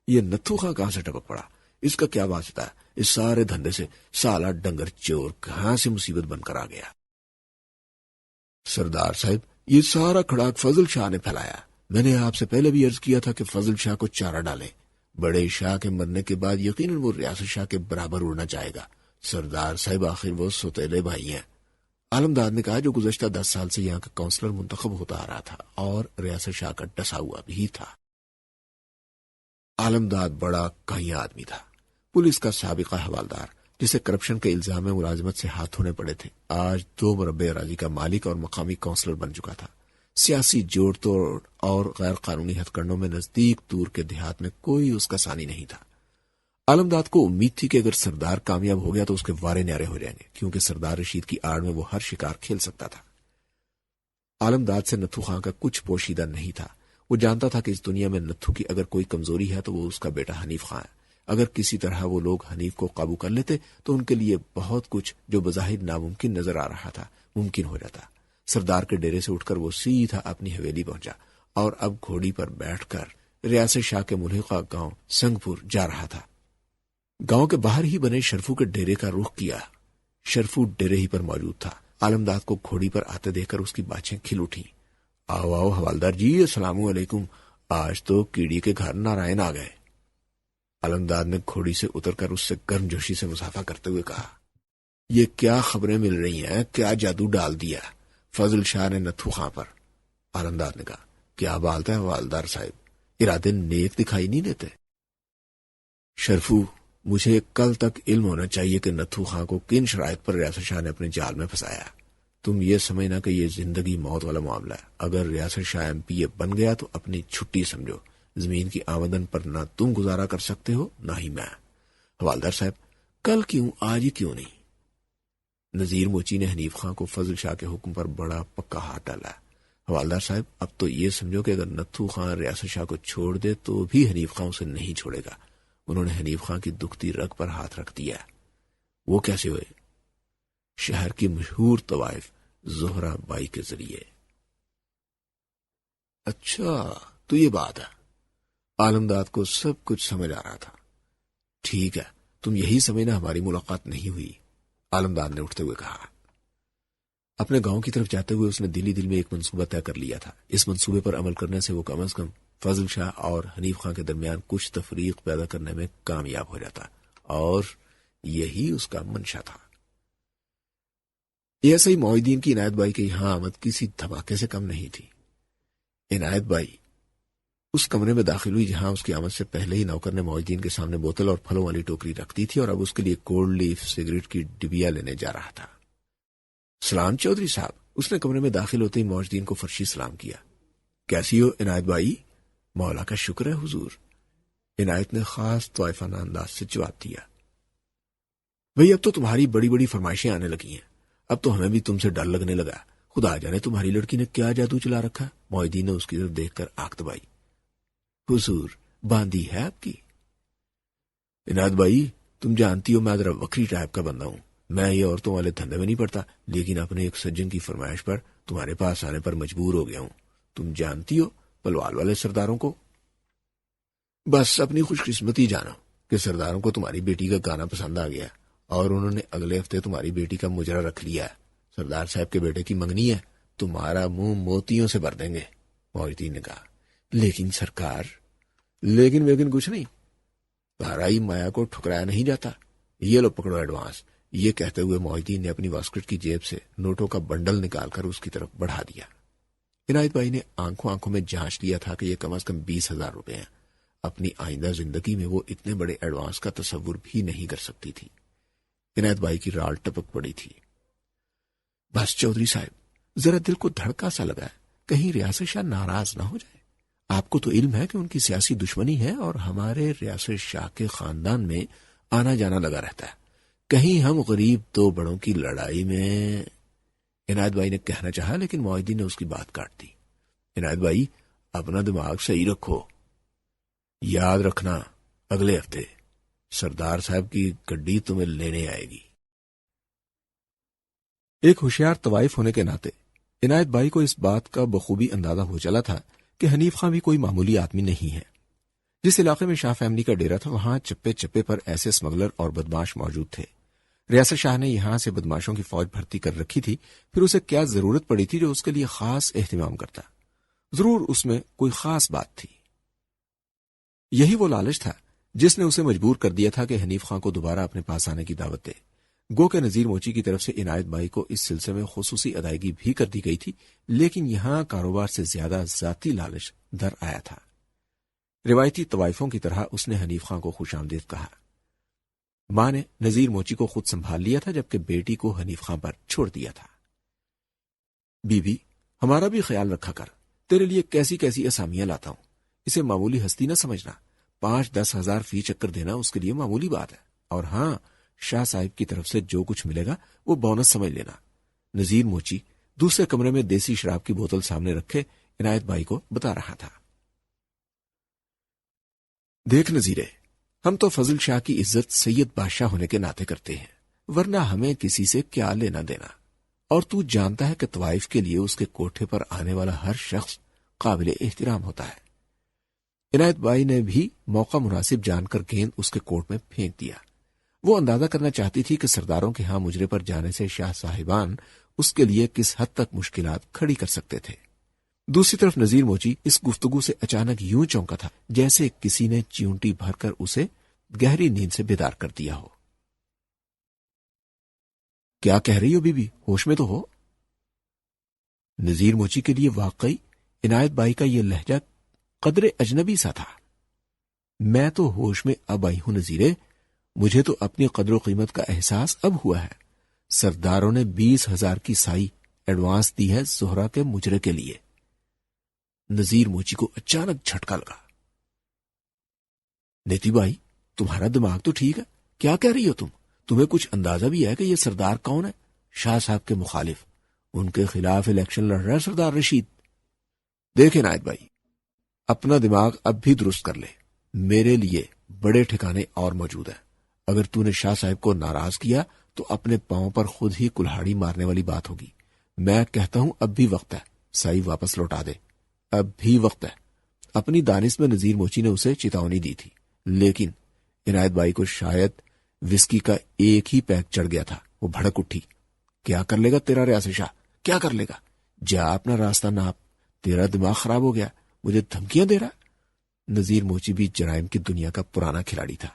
یہ نتھو خان کہاں سے ٹپک پڑا؟ اس کا کیا واسطہ ہے؟ اس سارے دھندے سے سالہ ڈنگر چور کہاں سے مصیبت بن کر آ گیا؟ سردار صاحب، یہ سارا کھڑاک فضل شاہ نے پھیلایا۔ میں نے آپ سے پہلے بھی عرض کیا تھا کہ فضل شاہ کو چارہ ڈالیں۔ بڑے شاہ کے مرنے کے بعد یقیناً وہ ریاست شاہ کے برابر اڑنا چاہے گا۔ سردار صاحب، آخر وہ سوتیلے بھائی ہیں۔ عالمداد نے کہا، جو گزشتہ 10 سال سے یہاں کا کونسلر منتخب ہوتا آ رہا تھا اور ریاست شاہ کا ڈسا ہوا بھی تھا۔ عالمداد بڑا کائیں آدمی تھا، پولیس کا سابقہ حوالدار، جسے کرپشن کے الزام میں ملازمت سے ہاتھ دھونے پڑے تھے، آج 2 مربع اراضی کا مالک اور مقامی کونسلر بن چکا تھا۔ سیاسی جوڑ توڑ اور غیر قانونی ہتھ کنڈوں میں نزدیک دور کے دیہات میں کوئی اس کا ثانی نہیں تھا۔ عالمداد کو امید تھی کہ اگر سردار کامیاب ہو گیا تو اس کے وارے نیارے ہو جائیں گے، کیونکہ سردار رشید کی آڑ میں وہ ہر شکار کھیل سکتا تھا۔ عالمداد سے نتھو خان کا کچھ پوشیدہ نہیں تھا۔ وہ جانتا تھا کہ اس دنیا میں نتھو کی اگر کوئی کمزوری ہے تو وہ اس کا بیٹا حنیف خان ہے۔ اگر کسی طرح وہ لوگ حنیف کو قابو کر لیتے تو ان کے لیے بہت کچھ جو بظاہر ناممکن نظر آ رہا تھا ممکن ہو جاتا۔ سردار کے ڈیرے سے اٹھ کر وہ سیدھا اپنی حویلی پہنچا اور اب گھوڑی پر بیٹھ کر ریاست شاہ کے ملحقہ گاؤں سنگ پور جا رہا تھا۔ گاؤں کے باہر ہی بنے شرفو کے ڈیرے کا رخ کیا۔ شرفو ڈیرے ہی پر موجود تھا۔ عالمداد کو گھوڑی پر آتے دیکھ کر اس کی باچھیں کھل اٹھیں۔ آؤ آؤ حوالدار جی، السلام علیکم، آج تو کیڑی کے گھر نارائن آ گئے۔ عالمداد نے گھوڑی سے اتر کر اس سے گرم جوشی سے مصافحہ کرتے ہوئے کہا، یہ کیا خبریں مل رہی ہیں؟ کیا جادو ڈال دیا فضل شاہ نے نتھو خان پر؟ عالمداد نے کہا، کیا بات ہے حوالدار صاحب، ارادے نیک دکھائی نہیں دیتے۔ شرفو، مجھے کل تک علم ہونا چاہیے کہ نتھو خان کو کن شرائط پر ریاست شاہ نے اپنے جال میں پھنسایا۔ تم یہ سمجھنا کہ یہ زندگی موت والا معاملہ ہے۔ اگر ریاست شاہ MP بن گیا تو اپنی چھٹی سمجھو۔ زمین کی آمدن پر نہ تم گزارا کر سکتے ہو نہ ہی میں۔ حوالدار صاحب، کل کیوں، آج ہی کیوں نہیں؟ نذیر موچی نے حنیف خان کو فضل شاہ کے حکم پر بڑا پکا ہاتھ ڈالا۔ حوالدار صاحب، اب تو یہ سمجھو کہ اگر نتھو خان ریاست شاہ کو چھوڑ دے تو بھی حنیف خان اسے نہیں چھوڑے گا۔ انہوں نے حنیف خان کی دکھتی رگ پر ہاتھ رکھ دیا۔ وہ کیسے ہوئے؟ شہر کی مشہور طوائف زہرا بائی کے ذریعے۔ اچھا، تو یہ بات ہے۔ عالمداد کو سب کچھ سمجھ آ رہا تھا۔ ٹھیک ہے، تم یہی سمجھنا ہماری ملاقات نہیں ہوئی، عالمداد نے اٹھتے ہوئے کہا۔ اپنے گاؤں کی طرف جاتے ہوئے اس نے دل میں ایک منصوبہ طے کر لیا تھا۔ اس منصوبے پر عمل کرنے سے وہ کم از کم فضل شاہ اور حنیف خان کے درمیان کچھ تفریق پیدا کرنے میں کامیاب ہو جاتا، اور یہی اس کا منشا تھا۔ ایسا ہی معاہدین الدین کی عنایت بائی کے یہاں آمد کسی دھماکے سے کم نہیں تھی۔ عنایت بائی اس کمرے میں داخل ہوئی جہاں اس کی آمد سے پہلے ہی نوکر نے معاہدین الدین کے سامنے بوتل اور پھلوں والی ٹوکری رکھ دی تھی، اور اب اس کے لیے کولڈ لیف سگریٹ کی ڈبیا لینے جا رہا تھا۔ سلام چودھری صاحب، اس نے کمرے میں داخل ہوتے ہی معاہدین الدین کو فرشی سلام کیا۔ کیسی ہو عنایت بائی؟ مولا کا شکر ہے حضور، عنایت نے خاص طائفانہ انداز سے جواب دیا۔ بھئی، اب تو تمہاری بڑی بڑی فرمائشیں آنے لگی ہیں، اب تو ہمیں بھی تم سے ڈر لگنے لگا۔ خدا جانے تمہاری لڑکی نے کیا جادو چلا رکھا۔ معاہدین نے اس کی طرف دیکھ کر آنکھ دبائی۔ حضور، باندھی ہے آپ کی؟ عنایت بائی، تم جانتی ہو میں ذرا وکری ٹائپ کا بندہ ہوں، میں یہ عورتوں والے دھندے میں نہیں پڑتا، لیکن اپنے ایک سجن کی فرمائش پر تمہارے پاس آنے پر مجبور ہو گیا ہوں۔ تم جانتی ہو پلوال والے سرداروں کو؟ بس اپنی خوش قسمتی جانو کہ سرداروں کو تمہاری بیٹی کا گانا پسند آ گیا، اور انہوں نے اگلے ہفتے تمہاری بیٹی کا مجرا رکھ لیا ہے۔ سردار صاحب کے بیٹے کی منگنی ہے، تمہارا منہ موتیوں سے بھر دیں گے۔ معاہدین نے کہا، لیکن سرکار، لیکن کچھ نہیں، بھرائی مایا کو ٹھکرایا نہیں جاتا، یہ لو پکڑو ایڈوانس۔ یہ کہتے ہوئے معاہدین نے اپنی واسکٹ کی جیب سے نوٹوں کا بنڈل نکال کر اس کی طرف بڑھا دیا۔ عنایت بائی نے آنکھوں میں جانچ لیا تھا کہ یہ کم از کم 20,000 روپے ہیں۔ اپنی آئندہ زندگی میں وہ اتنے بڑے ایڈوانس کا تصور بھی نہیں کر سکتی تھی۔ عنایت بائی کی رال ٹپک پڑی تھی۔ بس چودھری صاحب، ذرا دل کو دھڑکا سا لگا ہے، کہیں ریاست شاہ ناراض نہ ہو جائے۔ آپ کو تو علم ہے کہ ان کی سیاسی دشمنی ہے اور ہمارے ریاست شاہ کے خاندان میں آنا جانا لگا رہتا ہے، کہیں ہم غریب دو بڑوں کی لڑائی میں۔ عنایت بائی نے کہنا چاہا لیکن معاہدی نے اس کی بات کاٹ دی۔ عنایت بائی، اپنا دماغ صحیح رکھو، یاد رکھنا اگلے ہفتے سردار صاحب کی گڈی تمہیں لینے آئے گی۔ ایک ہوشیار طوائف ہونے کے ناطے عنایت بائی کو اس بات کا بخوبی اندازہ ہو چلا تھا کہ حنیف خان بھی کوئی معمولی آدمی نہیں ہے۔ جس علاقے میں شاہ فیملی کا ڈیرا تھا وہاں چپے چپے پر ایسے اسمگلر اور بدماش موجود تھے۔ ریاست شاہ نے یہاں سے بدماشوں کی فوج بھرتی کر رکھی تھی، پھر اسے کیا ضرورت پڑی تھی جو اس کے لیے خاص اہتمام کرتا؟ ضرور اس میں کوئی خاص بات تھی۔ یہی وہ لالچ تھا جس نے اسے مجبور کر دیا تھا کہ حنیف خان کو دوبارہ اپنے پاس آنے کی دعوت دے۔ گو کہ نذیر موچی کی طرف سے عنایت بائی کو اس سلسلے میں خصوصی ادائیگی بھی کر دی گئی تھی، لیکن یہاں کاروبار سے زیادہ ذاتی لالچ در آیا تھا۔ روایتی طوائفوں کی طرح اس نے حنیف خان کو خوش آمدید کہا۔ ماں نے نذیر موچی کو خود سنبھال لیا تھا جبکہ بیٹی کو حنیف خان پر چھوڑ دیا تھا۔ بی بی، ہمارا بھی خیال رکھا کر، تیرے لیے کیسی کیسی اسامیاں لاتا ہوں، اسے معمولی ہستی نہ سمجھنا۔ 5-10 ہزار فی چکر دینا اس کے لیے معمولی بات ہے، اور ہاں، شاہ صاحب کی طرف سے جو کچھ ملے گا وہ بونس سمجھ لینا۔ نذیر موچی دوسرے کمرے میں دیسی شراب کی بوتل سامنے رکھے عنایت بائی کو بتا رہا تھا۔ دیکھ نذیرے، ہم تو فضل شاہ کی عزت سید بادشاہ ہونے کے ناطے کرتے ہیں، ورنہ ہمیں کسی سے کیا لینا دینا، اور تو جانتا ہے کہ طوائف کے لیے اس کے کوٹھے پر آنے والا ہر شخص قابل احترام ہوتا ہے۔ عنایت بائی نے بھی موقع مناسب جان کر گیند اس کے کوٹ میں پھینک دیا۔ وہ اندازہ کرنا چاہتی تھی کہ سرداروں کے ہاں مجرے پر جانے سے شاہ صاحبان اس کے لیے کس حد تک مشکلات کھڑی کر سکتے تھے۔ دوسری طرف نذیر موچی اس گفتگو سے اچانک یوں چونکا تھا جیسے کسی نے چیونٹی بھر کر اسے گہری نیند سے بیدار کر دیا ہو۔ کیا کہہ رہی ہو بی بی؟ ہوش میں تو ہو؟ نذیر موچی کے لیے واقعی عنایت بائی کا یہ لہجہ قدر اجنبی سا تھا۔ میں تو ہوش میں اب آئی ہوں نذیرے، مجھے تو اپنی قدر و قیمت کا احساس اب ہوا ہے۔ سرداروں نے 20,000 کی سائی ایڈوانس دی ہے زہرا کے مجرے کے لیے۔ نذیر موچی کو اچانک جھٹکا لگا۔ نیتی بائی، تمہارا دماغ تو ٹھیک ہے، کیا کہہ رہی ہو تم؟ تمہیں کچھ اندازہ بھی ہے کہ یہ سردار کون ہے؟ شاہ صاحب کے مخالف، ان کے خلاف الیکشن لڑ رہا ہے سردار رشید۔ دیکھ عنایت بائی، اپنا دماغ اب بھی درست کر لے، میرے لیے بڑے ٹھکانے اور موجود ہیں۔ اگر تو نے شاہ صاحب کو ناراض کیا تو اپنے پاؤں پر خود ہی کلہاڑی مارنے والی بات ہوگی۔ میں کہتا ہوں اب بھی وقت ہے، سائی واپس لوٹا دے، اب بھی وقت ہے۔ اپنی دانش میں نذیر موچی نے اسے چتاونی دی تھی، لیکن عنایت بائی کو شاید وسکی کا ایک ہی پیک چڑھ گیا تھا۔ وہ بھڑک اٹھی۔ کیا کر لے گا تیرا ریاست شاہ؟ کیا کر لے گا؟ جا اپنا راستہ ناپ، تیرا دماغ خراب ہو گیا، مجھے دھمکیاں دے رہا۔ نذیر موچی بھی جرائم کی دنیا کا پرانا کھلاڑی تھا۔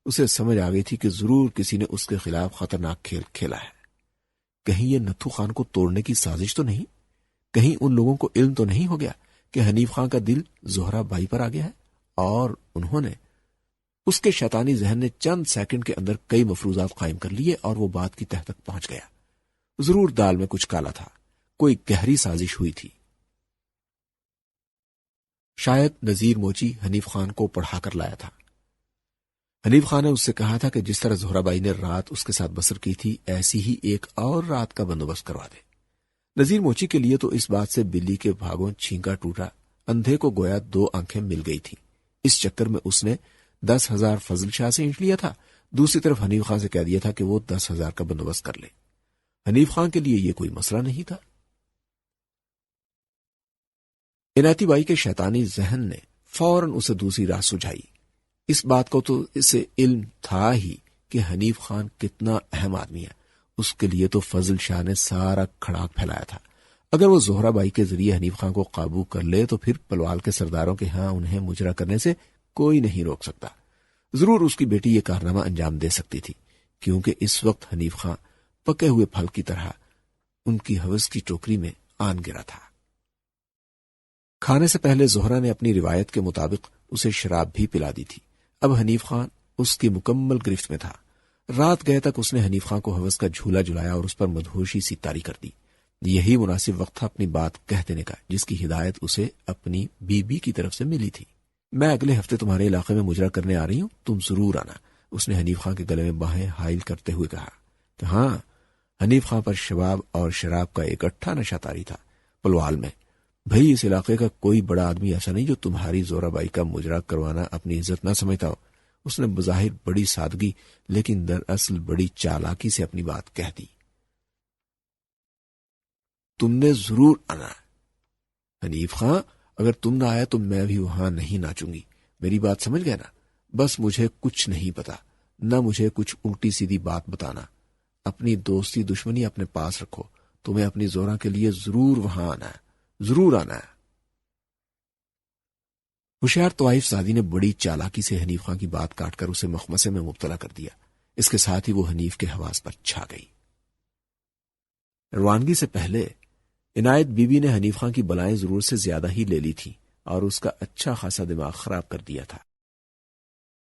اسے سمجھ آ گئی تھی کہ ضرور کسی نے اس کے خلاف خطرناک کھیل کھیلا ہے۔ کہیں یہ نتھو خان کو توڑنے کی سازش تو نہیں؟ کہیں ان لوگوں کو علم تو نہیں ہو گیا کہ حنیف خان کا دل زہرا بائی پر آ گیا ہے، اور انہوں نے اس کے شیطانی ذہن نے چند سیکنڈ کے اندر کئی مفروضات قائم کر لیے اور وہ بات کی تہ تک پہنچ گیا۔ ضرور دال میں کچھ کالا تھا، کوئی گہری سازش ہوئی تھی۔ شاید نذیر موچی حنیف خان کو پڑھا کر لایا تھا۔ حنیف خان نے اس سے کہا تھا کہ جس طرح زہرا بائی نے رات اس کے ساتھ بسر کی تھی ایسی ہی ایک اور رات کا بندوبست کروا دے۔ نذیر موچی کے لیے تو اس بات سے بلی کے بھاگوں چھینکا ٹوٹا، اندھے کو گویا 2 آنکھیں مل گئی تھی۔ اس چکر میں اس نے 10,000 فضل شاہ سے اینٹ لیا تھا، دوسری طرف حنیف خان سے کہہ دیا تھا کہ وہ 10,000 کا بندوبست کر لے۔ حنیف خان کے لیے یہ کوئی مسئلہ نہیں تھا۔ عنایتی بائی کے شیطانی ذہن نے فوراً اسے دوسری راہ سجھائی۔ اس بات کو تو اسے علم تھا ہی کہ حنیف خان کتنا اہم آدمی ہے، اس کے لیے تو فضل شاہ نے سارا کھڑاک پھیلایا تھا۔ اگر وہ زہرا بائی کے ذریعے حنیف خان کو قابو کر لے تو پھر پلوال کے سرداروں کے ہاں انہیں مجرا کرنے سے کوئی نہیں روک سکتا۔ ضرور اس کی بیٹی یہ کارنامہ انجام دے سکتی تھی، کیونکہ اس وقت حنیف خان پکے ہوئے پھل کی طرح ان کی ہوس کی ٹوکری میں آن گرا تھا۔ کھانے سے پہلے زہرا نے اپنی روایت کے مطابق اسے شراب بھی پلا دی تھی۔ اب حنیف خان اس کی مکمل گرفت میں تھا۔ رات گئے تک اس نے حنیف خان کو ہوس کا جھولا جھلایا اور اس پر مدہوشی سی طاری کر دی۔ یہی مناسب وقت تھا اپنی بات کہہ دینے کا، جس کی ہدایت اسے اپنی بیوی کی طرف سے ملی تھی۔ میں اگلے ہفتے تمہارے علاقے میں مجرا کرنے آ رہی ہوں، تم ضرور آنا، اس نے حنیف خان کے گلے میں باہیں حائل کرتے ہوئے کہا۔ کہ ہاں، حنیف خان پر شباب اور شراب کا ایک اٹھا نشہ طاری تھا۔ پلوال میں بھئی اس علاقے کا کوئی بڑا آدمی ایسا نہیں جو تمہاری زورا بائی کا مجرا کروانا اپنی عزت نہ سمجھتا ہو۔ اس نے بظاہر بڑی سادگی لیکن دراصل بڑی چالاکی سے اپنی بات کہہ دی۔ تم نے ضرور آنا حنیف خان، اگر تم نہ آیا تو میں بھی وہاں نہیں ناچوں گی، میری بات سمجھ گئے نا؟ بس مجھے کچھ نہیں پتا، نہ مجھے کچھ الٹی سیدھی بات بتانا، اپنی دوستی دشمنی اپنے پاس رکھو، تمہیں اپنی زورا کے لیے ضرور وہاں آنا ہے، ضرور آنا ہے۔ ہوشیار طوائف زادی نے بڑی چالاکی سے حنیف خان کی بات کاٹ کر اسے مخمسے میں مبتلا کر دیا۔ اس کے ساتھ ہی وہ حنیف کے حواس پر چھا گئی۔ روانگی سے پہلے عنایت بی بی نے حنیف خان کی بلائیں ضرور سے زیادہ ہی لے لی تھی اور اس کا اچھا خاصا دماغ خراب کر دیا تھا۔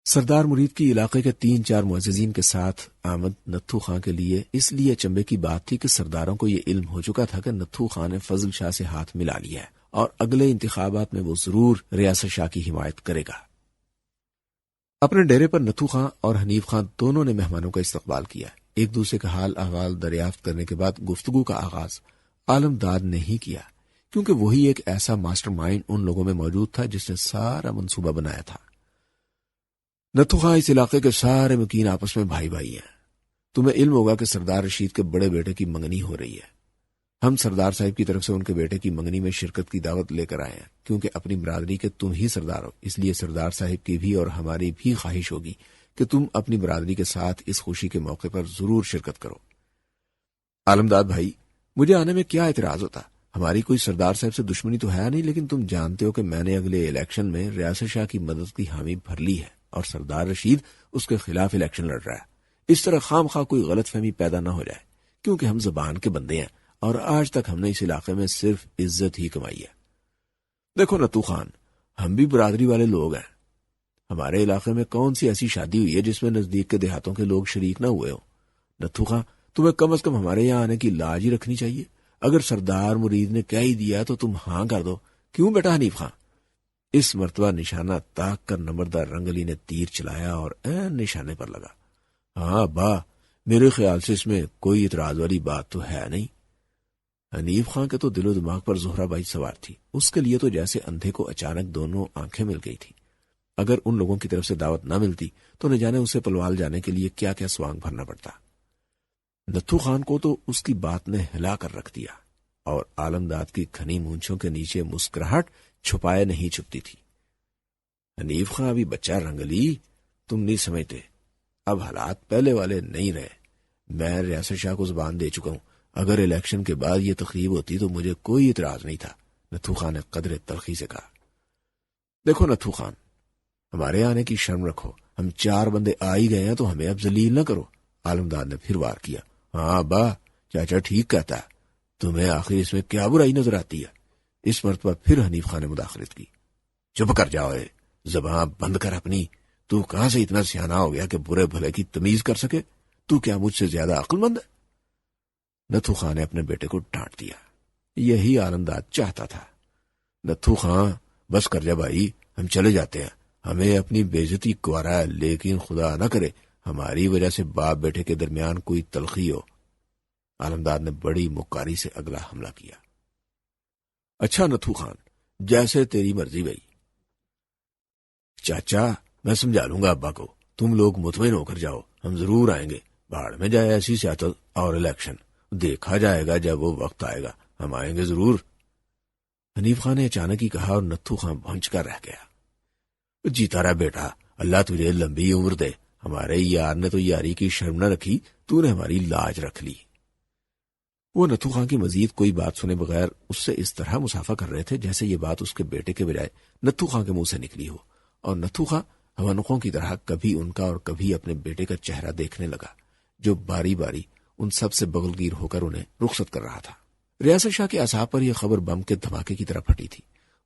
سردار مرید کی علاقے کے 3-4 معززین کے ساتھ آمد نتھو خان کے لیے اس لیے چنبے کی بات تھی کہ سرداروں کو یہ علم ہو چکا تھا کہ نتھو خان نے فضل شاہ سے ہاتھ ملا لیا ہے اور اگلے انتخابات میں وہ ضرور ریاست شاہ کی حمایت کرے گا۔ اپنے ڈیرے پر نتھو خان اور حنیف خان دونوں نے مہمانوں کا استقبال کیا۔ ایک دوسرے کا حال احوال دریافت کرنے کے بعد گفتگو کا آغاز عالم داد نے ہی کیا، کیونکہ وہی ایک ایسا ماسٹر مائنڈ ان لوگوں میں موجود تھا جس نے سارا منصوبہ بنایا تھا۔ نتھو خان، اس علاقے کے سارے مکین آپس میں بھائی بھائی ہیں۔ تمہیں علم ہوگا کہ سردار رشید کے بڑے بیٹے کی منگنی ہو رہی ہے۔ ہم سردار صاحب کی طرف سے ان کے بیٹے کی منگنی میں شرکت کی دعوت لے کر آئے ہیں، کیونکہ اپنی برادری کے تم ہی سردار ہو، اس لیے سردار صاحب کی بھی اور ہماری بھی خواہش ہوگی کہ تم اپنی برادری کے ساتھ اس خوشی کے موقع پر ضرور شرکت کرو۔ عالمداد بھائی، مجھے آنے میں کیا اعتراض ہوتا؟ ہماری کوئی سردار صاحب سے دشمنی تو ہے نہیں، لیکن تم جانتے ہو کہ میں نے اگلے الیکشن میں ریاست شاہ کی مدد کی حامی بھر لی ہے اور سردار رشید اس کے خلاف الیکشن لڑ رہا ہے۔ اس طرح خام خواہ کوئی غلط فہمی پیدا نہ ہو جائے، کیونکہ ہم زبان کے بندے ہیں اور آج تک ہم نے اس علاقے میں صرف عزت ہی کمائی ہے۔ دیکھو نتھو خان، ہم بھی برادری والے لوگ ہیں۔ ہمارے علاقے میں کون سی ایسی شادی ہوئی ہے جس میں نزدیک کے دیہاتوں کے لوگ شریک نہ ہوئے ہو؟ نتھو خان، تمہیں کم از کم ہمارے یہاں آنے کی لاج ہی رکھنی چاہیے۔ اگر سردار مرید نے کہہ ہی دیا تو تم ہاں کر دو، کیوں بیٹا حنیف خان؟ اس مرتبہ نشانہ تاک کر نمبردار رنگلی نے تیر چلایا اور عین نشانے پر لگا۔ ہاں ابا، میرے خیال سے اس میں کوئی اعتراض والی بات تو ہے نہیں۔ حنیف خان کے تو دل و دماغ پر زہرا بائی سوار تھی، اس کے لیے تو جیسے اندھے کو اچانک دونوں آنکھیں مل گئی تھی۔ اگر ان لوگوں کی طرف سے دعوت نہ ملتی تو نہ جانے اسے پلوال جانے کے لیے کیا کیا سوانگ بھرنا پڑتا۔ نتھو خان کو تو اس کی بات نے ہلا کر رکھ دیا اور عالمداد کی گھنی مونچھوں کے نیچے مسکراہٹ چھپائے نہیں چھپتی تھی۔ حنیف خان ابھی بچہ رنگلی، تم نہیں سمجھتے، اب حالات پہلے والے نہیں رہے۔ میں ریاست شاہ کو زبان دے چکا ہوں، اگر الیکشن کے بعد یہ تقریب ہوتی تو مجھے کوئی اعتراض نہیں تھا۔ نتھو خان نے قدر تلخی سے کہا۔ دیکھو نتھو خان، ہمارے آنے کی شرم رکھو، ہم 4 بندے آ ہی گئے ہیں تو ہمیں اب ذلیل نہ کرو۔ عالمداد نے پھر وار کیا۔ ہاں ابا، چاچا ٹھیک کہتا ہے، تمہیں آخر اس میں کیا برائی نظر آتی ہے؟ اس مرتبہ پھر حنیف خان نے مداخلت کی۔ چپ کر جاؤ، زبان بند کر اپنی۔ تو کہاں سے اتنا سیانا ہو گیا کہ برے بھلے کی تمیز کر سکے؟ تو کیا مجھ سے زیادہ عقل مند ہے؟ نتھو خان نے اپنے بیٹے کو ڈانٹ دیا۔ یہی عالمداد چاہتا تھا۔ نتھو خان، بس کر جا بھائی، ہم چلے جاتے ہیں، ہمیں اپنی بے عزتی گوارا ہے، لیکن خدا نہ کرے ہماری وجہ سے باپ بیٹے کے درمیان کوئی تلخی ہو۔ عالمداد نے بڑی مکاری سے اگلا حملہ کیا۔ اچھا نتھو خان، جیسے تیری مرضی بھائی۔ چاچا، میں سمجھا لوں گا ابا کو، تم لوگ مطمئن ہو کر جاؤ، ہم ضرور آئیں گے۔ باڑ میں جائے ایسی سیاست اور الیکشن، دیکھا جائے گا جب وہ وقت آئے گا، ہم آئیں گے ضرور۔ حنیف خان نے اچانک ہی کہا اور نتھو خان بھونچ کر رہ گیا۔ جیتا رہا بیٹا، اللہ تجھے لمبی عمر دے، ہمارے یار نے تو یاری کی شرم نہ رکھی، تو نے ہماری لاج رکھ لی۔ وہ نتھو خان کی مزید کوئی بات سنے بغیر اس سے اس طرح مسافہ کر رہے تھے جیسے یہ بات اس کے بیٹے کے بجائے نتھو خان کے منہ سے نکلی ہو، اور نتھو خان حوانقوں کی طرح کبھی ان کا اور کبھی اپنے بیٹے کا چہرہ دیکھنے لگا، جو باری باری ان سب سے بغلگیر ہو کر انہیں رخصت کر رہا تھا۔ ریاست شاہ کے اعصاب پر یہ خبر بم کے دھماکے کی طرح پھٹی تھی۔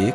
1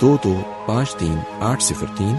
2253-803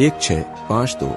1652